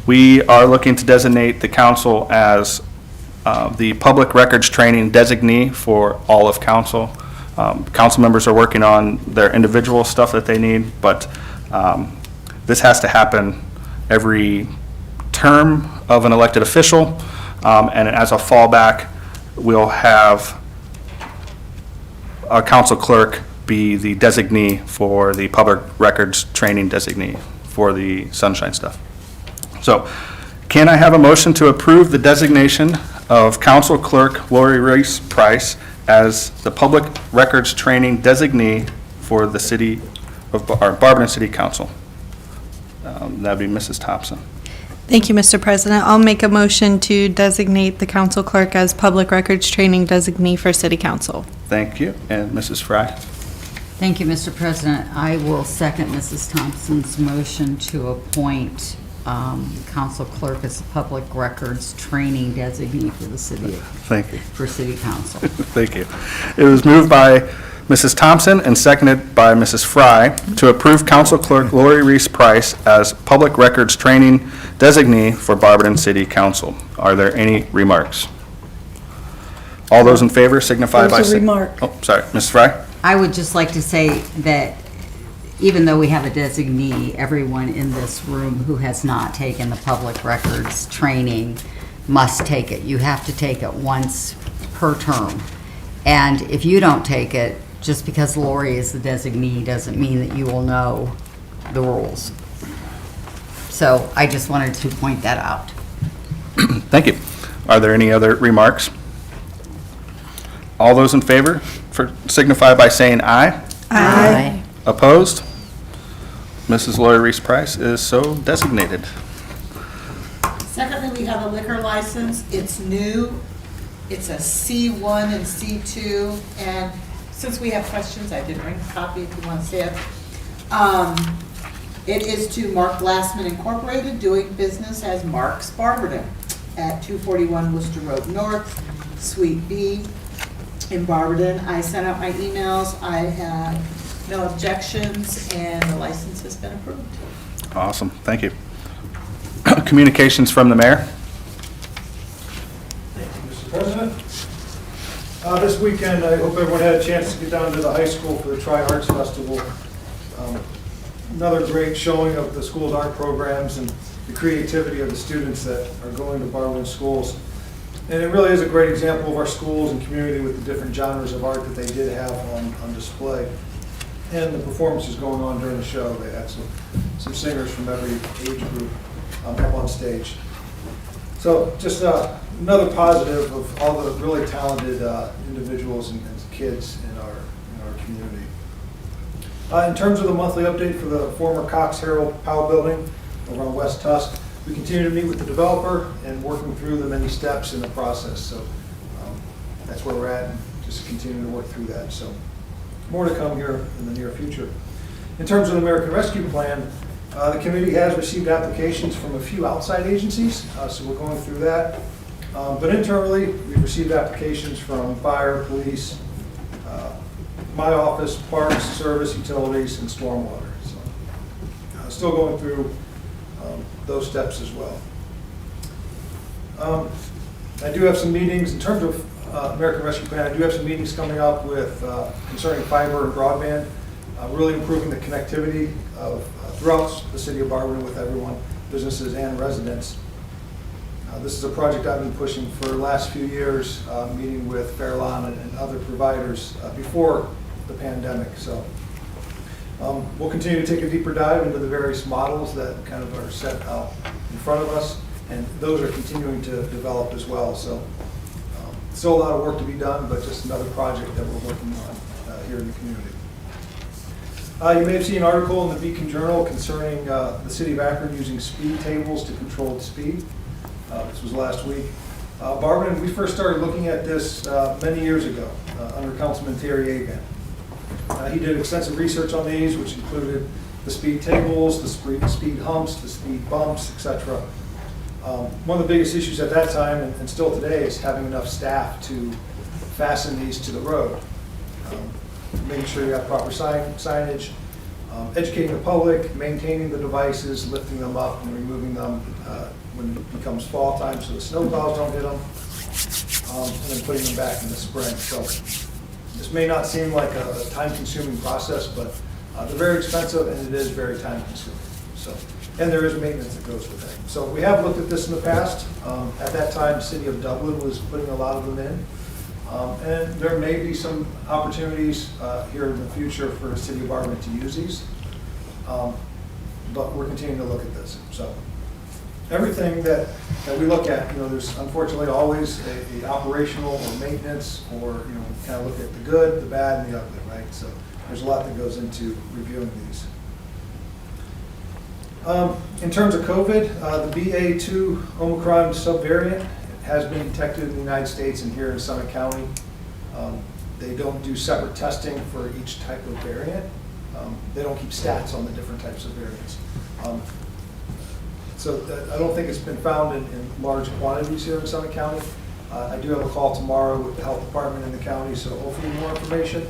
We are looking to designate the council as the public records training designee for all of council. Council members are working on their individual stuff that they need, but this has to happen every term of an elected official. And as a fallback, we'll have our council clerk be the designee for the public records training designee for the sunshine stuff. So, can I have a motion to approve the designation of council clerk Lori Reese Price as the public records training designee for the city of, our Barberton City Council? That'd be Mrs. Thompson. Thank you, Mr. President. I'll make a motion to designate the council clerk as public records training designee for city council. Thank you. And Mrs. Fry? Thank you, Mr. President. I will second Mrs. Thompson's motion to appoint council clerk as the public records training designee for the city, Thank you. for city council. Thank you. It was moved by Mrs. Thompson and seconded by Mrs. Fry to approve Council Clerk Lori Reese Price as Public Records Training Designee for Barberton City Council. Are there any remarks? All those in favor signify by... There's a remark. Oh, sorry. Mrs. Fry? I would just like to say that even though we have a designee, everyone in this room who has not taken the public records training must take it. You have to take it once per term. And if you don't take it, just because Lori is the designee doesn't mean that you will know the rules. So I just wanted to point that out. Thank you. Are there any other remarks? All those in favor signify by saying aye. Aye. Opposed? Mrs. Lori Reese Price is so designated. Secondly, we have a liquor license. It's new. It's a C1 and C2. And since we have questions, I did bring a copy if you want to see it. It is to Mark Glassman Incorporated, doing business as Mark's Barberton at 241 Worcester Road North, Suite B in Barberton. I sent out my emails. I have no objections, and the license has been approved. Awesome. Thank you. Communications from the mayor. Thank you, Mr. President. This weekend, I hope everyone had a chance to get down to the high school for the Tri-Arts Festival. Another great showing of the school's art programs, and the creativity of the students that are going to Barberton schools. And it really is a great example of our schools and community with the different genres of art that they did have on display. And the performances going on during the show. They had some singers from every age group up on stage. So just another positive of all the really talented individuals and kids in our community. In terms of the monthly update for the former Cox Harold Powell building over on West Tusk, we continue to meet with the developer and working through the many steps in the process. So that's where we're at, and just continue to work through that. So more to come here in the near future. In terms of the American Rescue Plan, the committee has received applications from a few outside agencies, so we're going through that. But internally, we've received applications from fire, police, my office, parks, service, utilities, and stormwater. So still going through those steps as well. I do have some meetings in terms of American Rescue Plan. I do have some meetings coming up with concerning fiber and broadband, really improving the connectivity of throughout the city of Barberton with everyone, businesses and residents. This is a project I've been pushing for the last few years, meeting with Fairlawn and other providers before the pandemic. So we'll continue to take a deeper dive into the various models that kind of are set out in front of us, and those are continuing to develop as well. So still a lot of work to be done, but just another project that we're working on here in the community. You may have seen an article in the Beacon Journal concerning the city of Akron using speed tables to control the speed. This was last week. Barberton, we first started looking at this many years ago under Councilman Terry Agan. He did extensive research on these, which included the speed tables, the speed humps, the speed bumps, etc. One of the biggest issues at that time, and still today, is having enough staff to fasten these to the road. Making sure you have proper signage, educating the public, maintaining the devices, lifting them up and removing them when it becomes fall time so the snow plows don't hit them, and then putting them back in the spring. So this may not seem like a time-consuming process, but they're very expensive and it is very time-consuming. So, and there is maintenance that goes with it. So we have looked at this in the past. At that time, the city of Dublin was putting a lot of them in. And there may be some opportunities here in the future for the city of Barberton to use these. But we're continuing to look at this. So everything that we look at, there's unfortunately always a operational or maintenance, or, kind of look at the good, the bad, and the ugly, right? So there's a lot that goes into reviewing these. In terms of COVID, the BA.2 Omicron subvariant has been detected in the United States and here in Summit County. They don't do separate testing for each type of variant. They don't keep stats on the different types of variants. So I don't think it's been found in large quantities here in Summit County. I do have a call tomorrow with the health department in the county, so hopefully more information.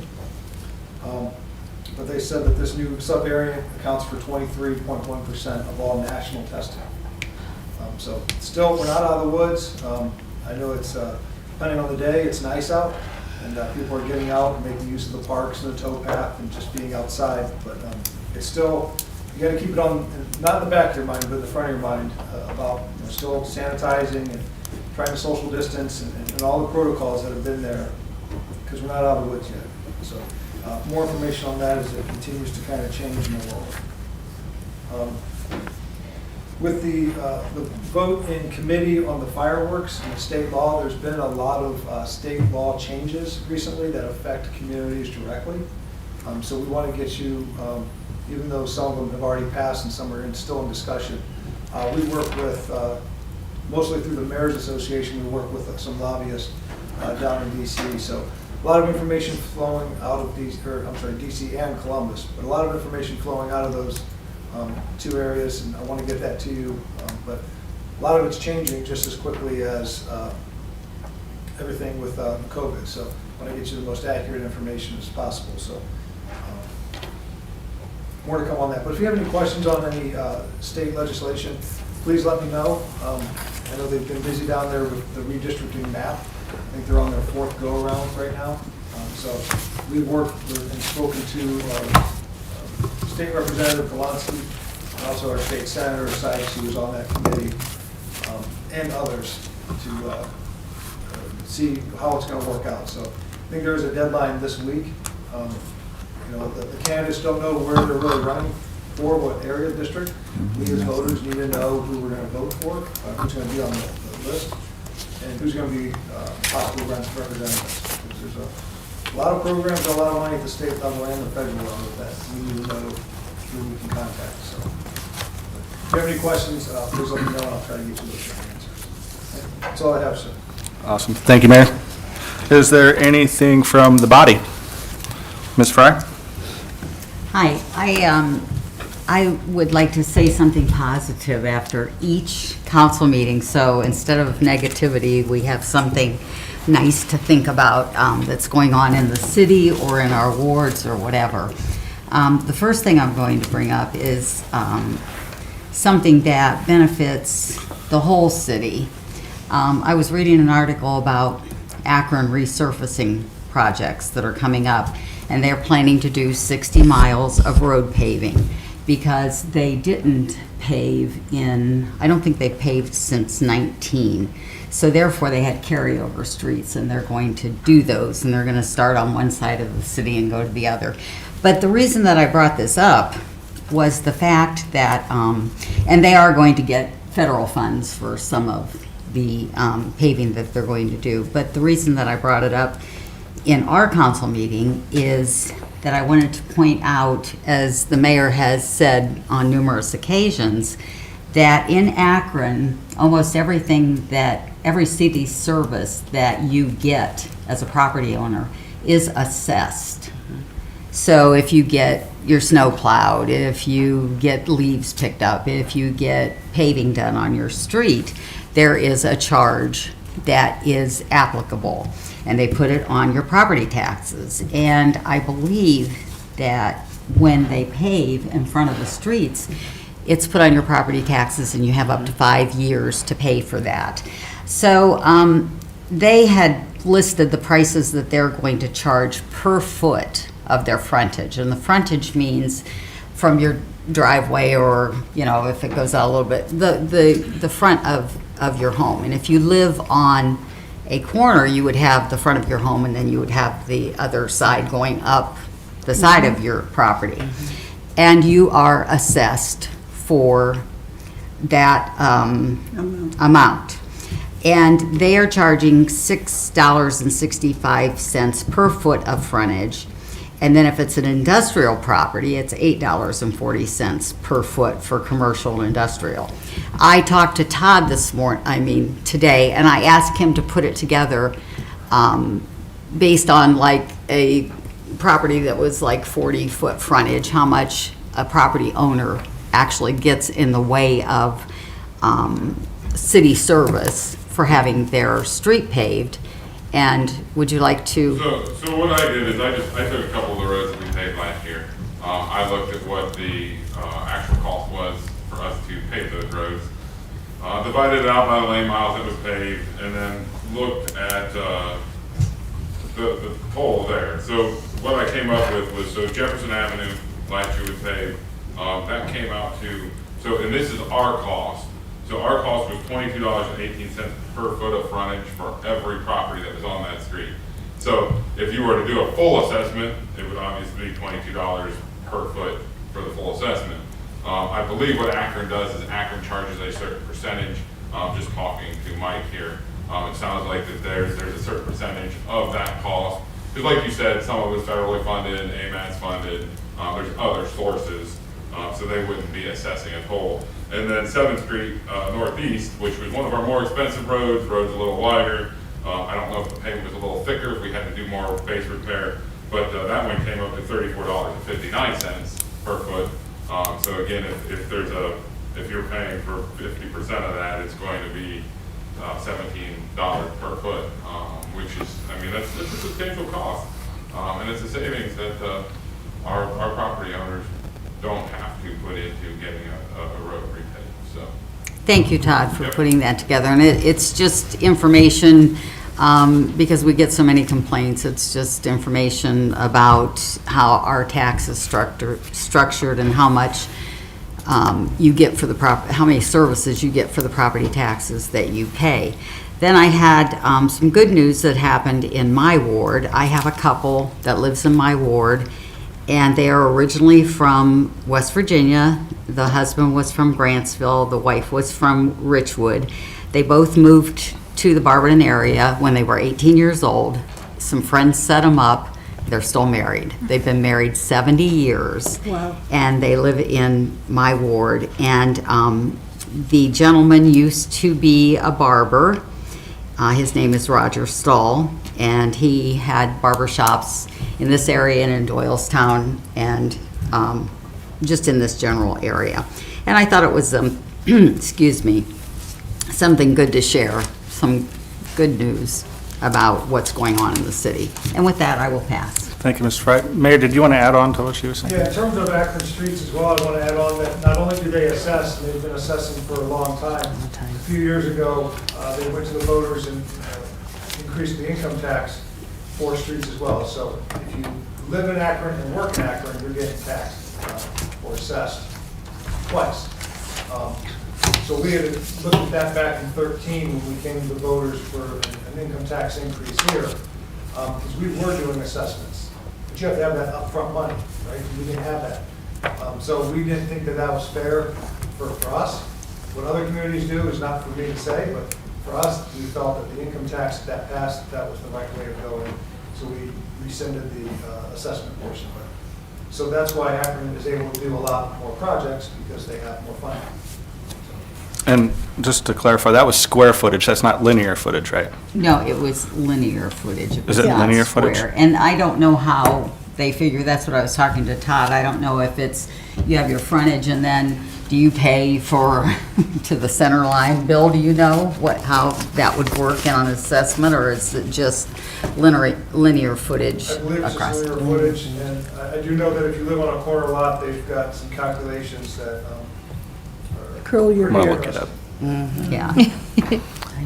But they said that this new subvariant accounts for 23.1% of all national testing. So still, we're not out of the woods. I know it's, depending on the day, it's nice out, and people are getting out and making use of the parks and the tow path and just being outside. But it's still, you got to keep it on, not in the back of your mind, but in the front of your mind about still sanitizing and trying to social distance and all the protocols that have been there, because we're not out of the woods yet. So more information on that as it continues to kind of change in the world. With the vote in committee on the fireworks and the state law, there's been a lot of state law changes recently that affect communities directly. So we want to get you, even though some of them have already passed and some are still in discussion, we work with, mostly through the Mayor's Association, we work with some lobbyists down in DC. So a lot of information flowing out of DC and Columbus, but a lot of information flowing out of those two areas, and I want to get that to you, but a lot of it's changing just as quickly as everything with COVID, so I want to get you the most accurate information as possible. So more to come on that, but if you have any questions on any state legislation, please let me know. I know they've been busy down there with the redistricting map. I think they're on their 4th go-around right now. So we've worked with and spoken to State Representative Golonsky and also our state senator, Sykes, who was on that committee, and others to see how it's going to work out. So I think there's a deadline this week. You know, the candidates don't know where they're really running for, what area district. We as voters need to know who we're going to vote for, who's going to be on the list, and who's going to be possible representatives. Because there's a lot of programs, a lot of money at the state level and the federal level that we need to know who we can contact. So if you have any questions, please let me know, and I'll try to get you those answers. That's all I have, sir. Awesome. Thank you, Mayor. Is there anything from the body? Ms. Fry? Hi, I would like to say something positive after each council meeting. So instead of negativity, we have something nice to think about that's going on in the city or in our wards or whatever. The first thing I'm going to bring up is something that benefits the whole city. I was reading an article about Akron resurfacing projects that are coming up, and they're planning to do 60 miles of road paving because they didn't pave I don't think they've paved since 19. So therefore they had carryover streets, and they're going to do those, and they're going to start on one side of the city and go to the other. But the reason that I brought this up was the fact that, and they are going to get federal funds for some of the paving that they're going to do. But the reason that I brought it up in our council meeting is that I wanted to point out, as the mayor has said on numerous occasions, that in Akron, almost everything that every city service that you get as a property owner is assessed. So if you get your snow plowed, if you get leaves picked up, if you get paving done on your street, there is a charge that is applicable, and they put it on your property taxes. And I believe that when they pave in front of the streets, it's put on your property taxes, and you have up to 5 years to pay for that. So they had listed the prices that they're going to charge per foot of their frontage, and the frontage means from your driveway, or, you know, if it goes out a little bit, the front of your home. And if you live on a corner, you would have the front of your home, and then you would have the other side going up the side of your property. And you are assessed for that amount. And they are charging $6.65 per foot of frontage. And then if it's an industrial property, it's $8.40 per foot for commercial and industrial. I talked to Todd today, and I asked him to put it together based on like a property that was like 40-foot frontage, how much a property owner actually gets in the way of city service for having their street paved. And would you like to? So what I did is I took a couple of the roads that we paved last year. I looked at what the actual cost was for us to pave those roads, divided it out by the lane miles that was paved, and then looked at the total there. So what I came up with was, so Jefferson Avenue last year was paved. That came out to, and this is our cost. So our cost was $22.18 per foot of frontage for every property that was on that street. So if you were to do a full assessment, it would obviously be $22 per foot for the full assessment. I believe what Akron does is Akron charges a certain percentage. Just talking to Mike here, it sounds like that there's a certain percentage of that cost. Because like you said, some of it was federally funded, AMAT's funded, there's other sources, so they wouldn't be assessing a toll. And then 7th Street Northeast, which was one of our more expensive roads a little wider. I don't know if the pavement was a little thicker, if we had to do more base repair, but that one came up to $34.59 per foot. So again, if you're paying for 50% of that, it's going to be $17 per foot, which is, I mean, that's a substantial cost. And it's a savings that our property owners don't have to put into getting a road repaved, so. Thank you, Todd, for putting that together. And it's just information, because we get so many complaints. It's just information about how our tax is structured and how much you get for the how many services you get for the property taxes that you pay. Then I had some good news that happened in my ward. I have a couple that lives in my ward, and they are originally from West Virginia. The husband was from Grantsville, the wife was from Richwood. They both moved to the Barberton area when they were 18 years old. Some friends set them up. They're still married. They've been married 70 years. Wow. And they live in my ward. And the gentleman used to be a barber. His name is Roger Stahl, and he had barber shops in this area and in Doylestown and just in this general area. And I thought it was, excuse me, something good to share, some good news about what's going on in the city. And with that, I will pass. Thank you, Mr. Fry. Mayor, did you want to add on to what she was saying? Yeah, in terms of Akron streets as well, I want to add on that not only do they assess, and they've been assessing for a long time. A few years ago, they went to the voters and increased the income tax for streets as well. So if you live in Akron and work in Akron, you're getting taxed or assessed twice. So we had looked at that back in 2013 when we came to the voters for an income tax increase here, because we were doing assessments. But you have to have that upfront money, right? We didn't have that. So we didn't think that that was fair for us. What other communities do is not for me to say, but for us, we felt that the income tax that passed, that was the right way of going. So we rescinded the assessment portion of it. So that's why Akron is able to do a lot more projects, because they have more funding. And just to clarify, that was square footage, that's not linear footage, right? No, it was linear footage. Is it not linear footage? square. And I don't know how they figure, that's what I was talking to Todd. I don't know if it's, you have your frontage and then do you pay for, to the center line bill? Do you know how that would work in an assessment, or is it just linear footage I believe it's across? just linear footage, and I do know that if you live on a corner lot, they've got some calculations that Curl your I'll hair. look it up. Yeah.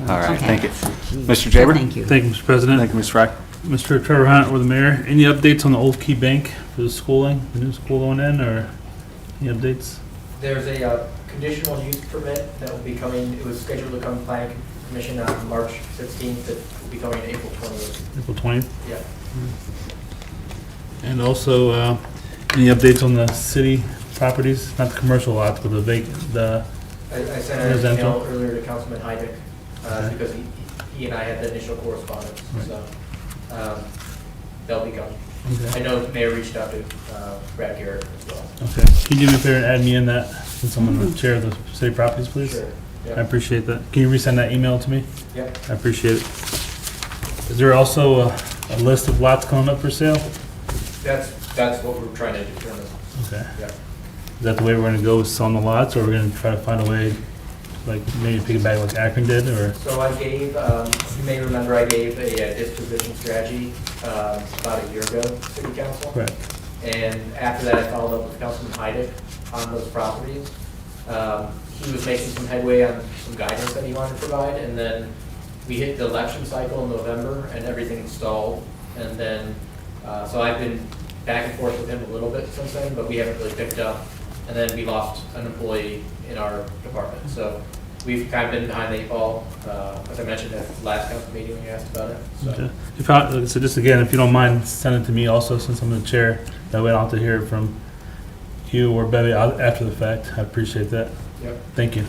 All right, Okay. thank you. Mr. Jaber? Thank you. Thank you, Mr. President. Thank you, Ms. Fry. Mr. Trevor Hunt or the mayor, any updates on the Old Key Bank for the schooling, the new school going in, or any updates? There's a conditional use permit that will be coming, it was scheduled to come to planning commission on March 16th, it will be coming April 20th. April 20th? Yeah. And also, any updates on the city properties, not the commercial lots, but the I sent an residential? email earlier to Councilman Heidick, because he and I had the initial correspondence, Right. so they'll be coming. Okay. I know the mayor reached out to Brad Garrett as well. Okay, can you do me a favor and add me in that, since I'm on the chair of the city properties, please? Sure. I Yeah. appreciate that. Can you resend that email to me? Yep. I appreciate it. Is there also a list of lots coming up for sale? That's what we're trying to determine. Okay. Yeah. Is that the way we're gonna go, is selling the lots, or we're gonna try to find a way, like maybe piggyback like Akron did, or? So I gave, you may remember I gave a disposition strategy about a year ago to City Council. Correct. And after that, I followed up with Councilman Heidick on those properties. He was making some headway on some guidance that he wanted to provide, and then we hit the election cycle in November, and everything stalled. And then, so I've been back and forth with him a little bit since then, but we haven't really picked up. And then we lost an employee in our department. So we've kind of been behind the eight ball. As I mentioned at the last council meeting, we asked about it. So. Okay. So just again, if you don't mind, send it to me also, since I'm the chair. That way I don't have to hear it from you or Bevy after the fact. I appreciate that. Yep. Thank you.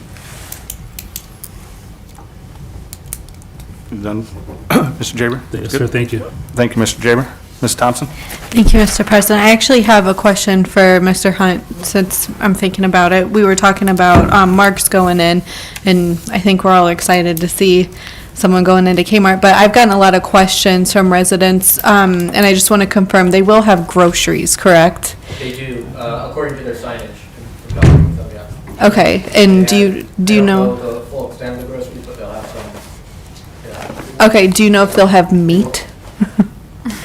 You done? Mr. Jaber? Yes, sir, thank you. Thank you, Mr. Jaber. Ms. Thompson? Thank you, Mr. President. I actually have a question for Mr. Hunt, since I'm thinking about it. We were talking about Mark's going in, and I think we're all excited to see someone going into Kmart, but I've gotten a lot of questions from residents, and I just want to confirm, they will have groceries, correct? They do, according to their signage. So, yeah. Okay, and do you I don't know? the full extent of the groceries, but they'll have some. Yeah. Okay, do you know if they'll have meat?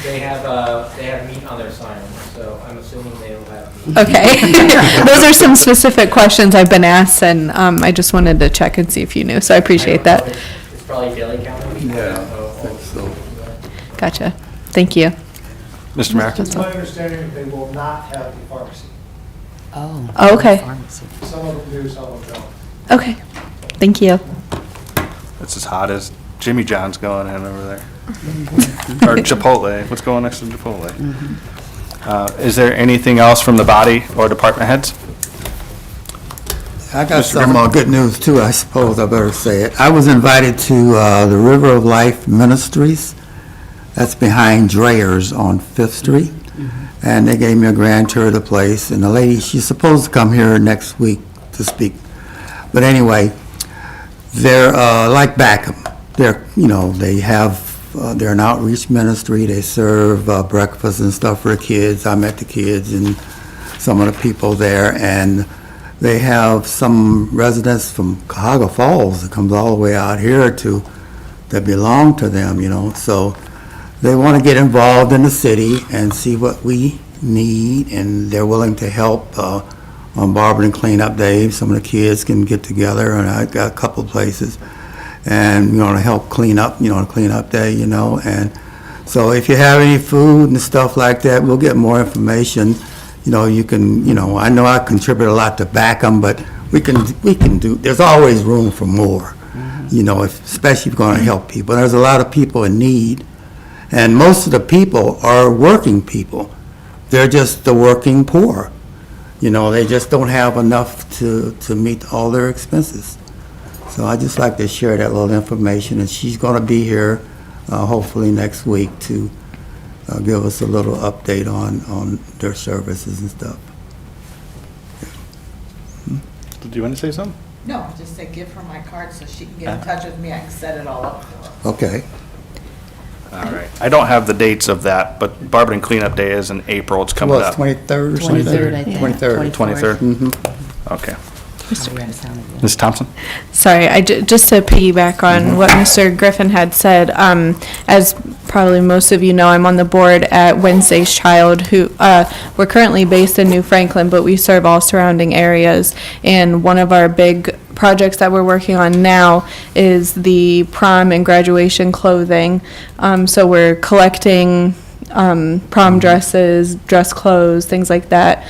They have meat on their sign, so I'm assuming they'll have meat. Okay. Those are some specific questions I've been asked, and I just wanted to check and see if you knew, so I appreciate that. It's probably deli counter meat. Gotcha. Thank you. Mr. Mayor? It's my understanding that they will not have the pharmacy. Oh, okay. Pharmacy. Some of them do, some of them don't. Okay. Thank you. It's as hot as Jimmy John's going in over there. Or Chipotle. What's going next to Chipotle? Is there anything else from the body or department heads? I got Mr. some good news too, I suppose I better say it. I was invited to the River of Life Ministries. That's behind Dreyer's on Fifth Street. And they gave me a grand tour of the place. And the lady, she's supposed to come here next week to speak. But anyway, they're like Backham. They're, they have, they're an outreach ministry. They serve breakfast and stuff for the kids. I met the kids and some of the people there. And they have some residents from Cuyahoga Falls that comes all the way out here that belong to them, So they want to get involved in the city and see what we need, and they're willing to help on Barberton Cleanup Day. Some of the kids can get together, and I got a couple places, and to help clean up, cleanup day, and so if you have any food and stuff like that, we'll get more information. You can, I know I contribute a lot to back them, but we can do, there's always room for more, especially if you're going to help people. There's a lot of people in need, and most of the people are working people. They're just the working poor. They just don't have enough to meet all their expenses. So I just like to share that little information, and she's going to be here hopefully next week to give us a little update on their services and stuff. Did you want to say something? No, just say give her my card so she can get in touch with me. I can set it all up for her. Okay. All right. I don't have the dates of that, but Barberton Cleanup Day is in April. It's coming Well, up. it's 23rd or 23rd, I think. 23rd. 23rd? Okay. Ms. Thompson? Sorry, just to piggyback on what Mr. Griffin had said, as probably most of you know, I'm on the board at Wednesday's Child, who, we're currently based in New Franklin, but we serve all surrounding areas. And one of our big projects that we're working on now is the prom and graduation clothing. So we're collecting prom dresses, dress clothes, things like that,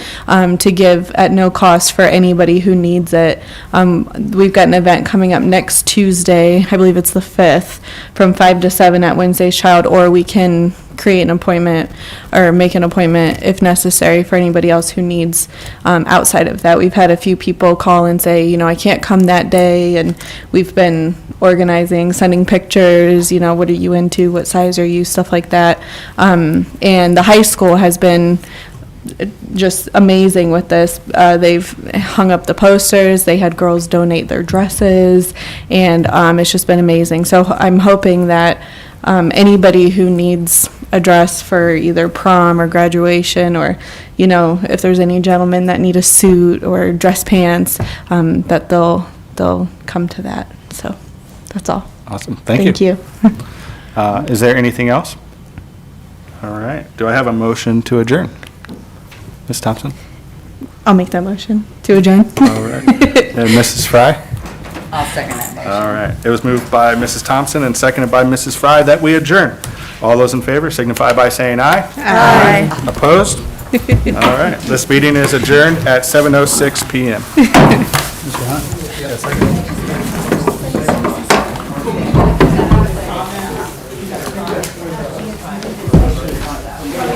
to give at no cost for anybody who needs it. We've got an event coming up next Tuesday, I believe it's the 5th, from 5 to 7 at Wednesday's Child, or we can create an appointment or make an appointment if necessary for anybody else who needs outside of that. We've had a few people call and say, I can't come that day, and we've been organizing, sending pictures, what are you into, what size are you, stuff like that. And the high school has been just amazing with this. They've hung up the posters, they had girls donate their dresses, and it's just been amazing. So I'm hoping that anybody who needs a dress for either prom or graduation, or, if there's any gentlemen that need a suit or dress pants, that they'll come to that. So that's all. Awesome. Thank you. Is there anything else? All right. Do I have a motion to adjourn? Ms. Thompson? I'll make that motion to adjourn. All right. And Mrs. Fry? I'll second that motion. All right. It was moved by Mrs. Thompson and seconded by Mrs. Fry that we adjourn. All those in favor signify by saying aye. Aye. Opposed? All right. This meeting is adjourned at 7:06 PM. Mr. Hunt?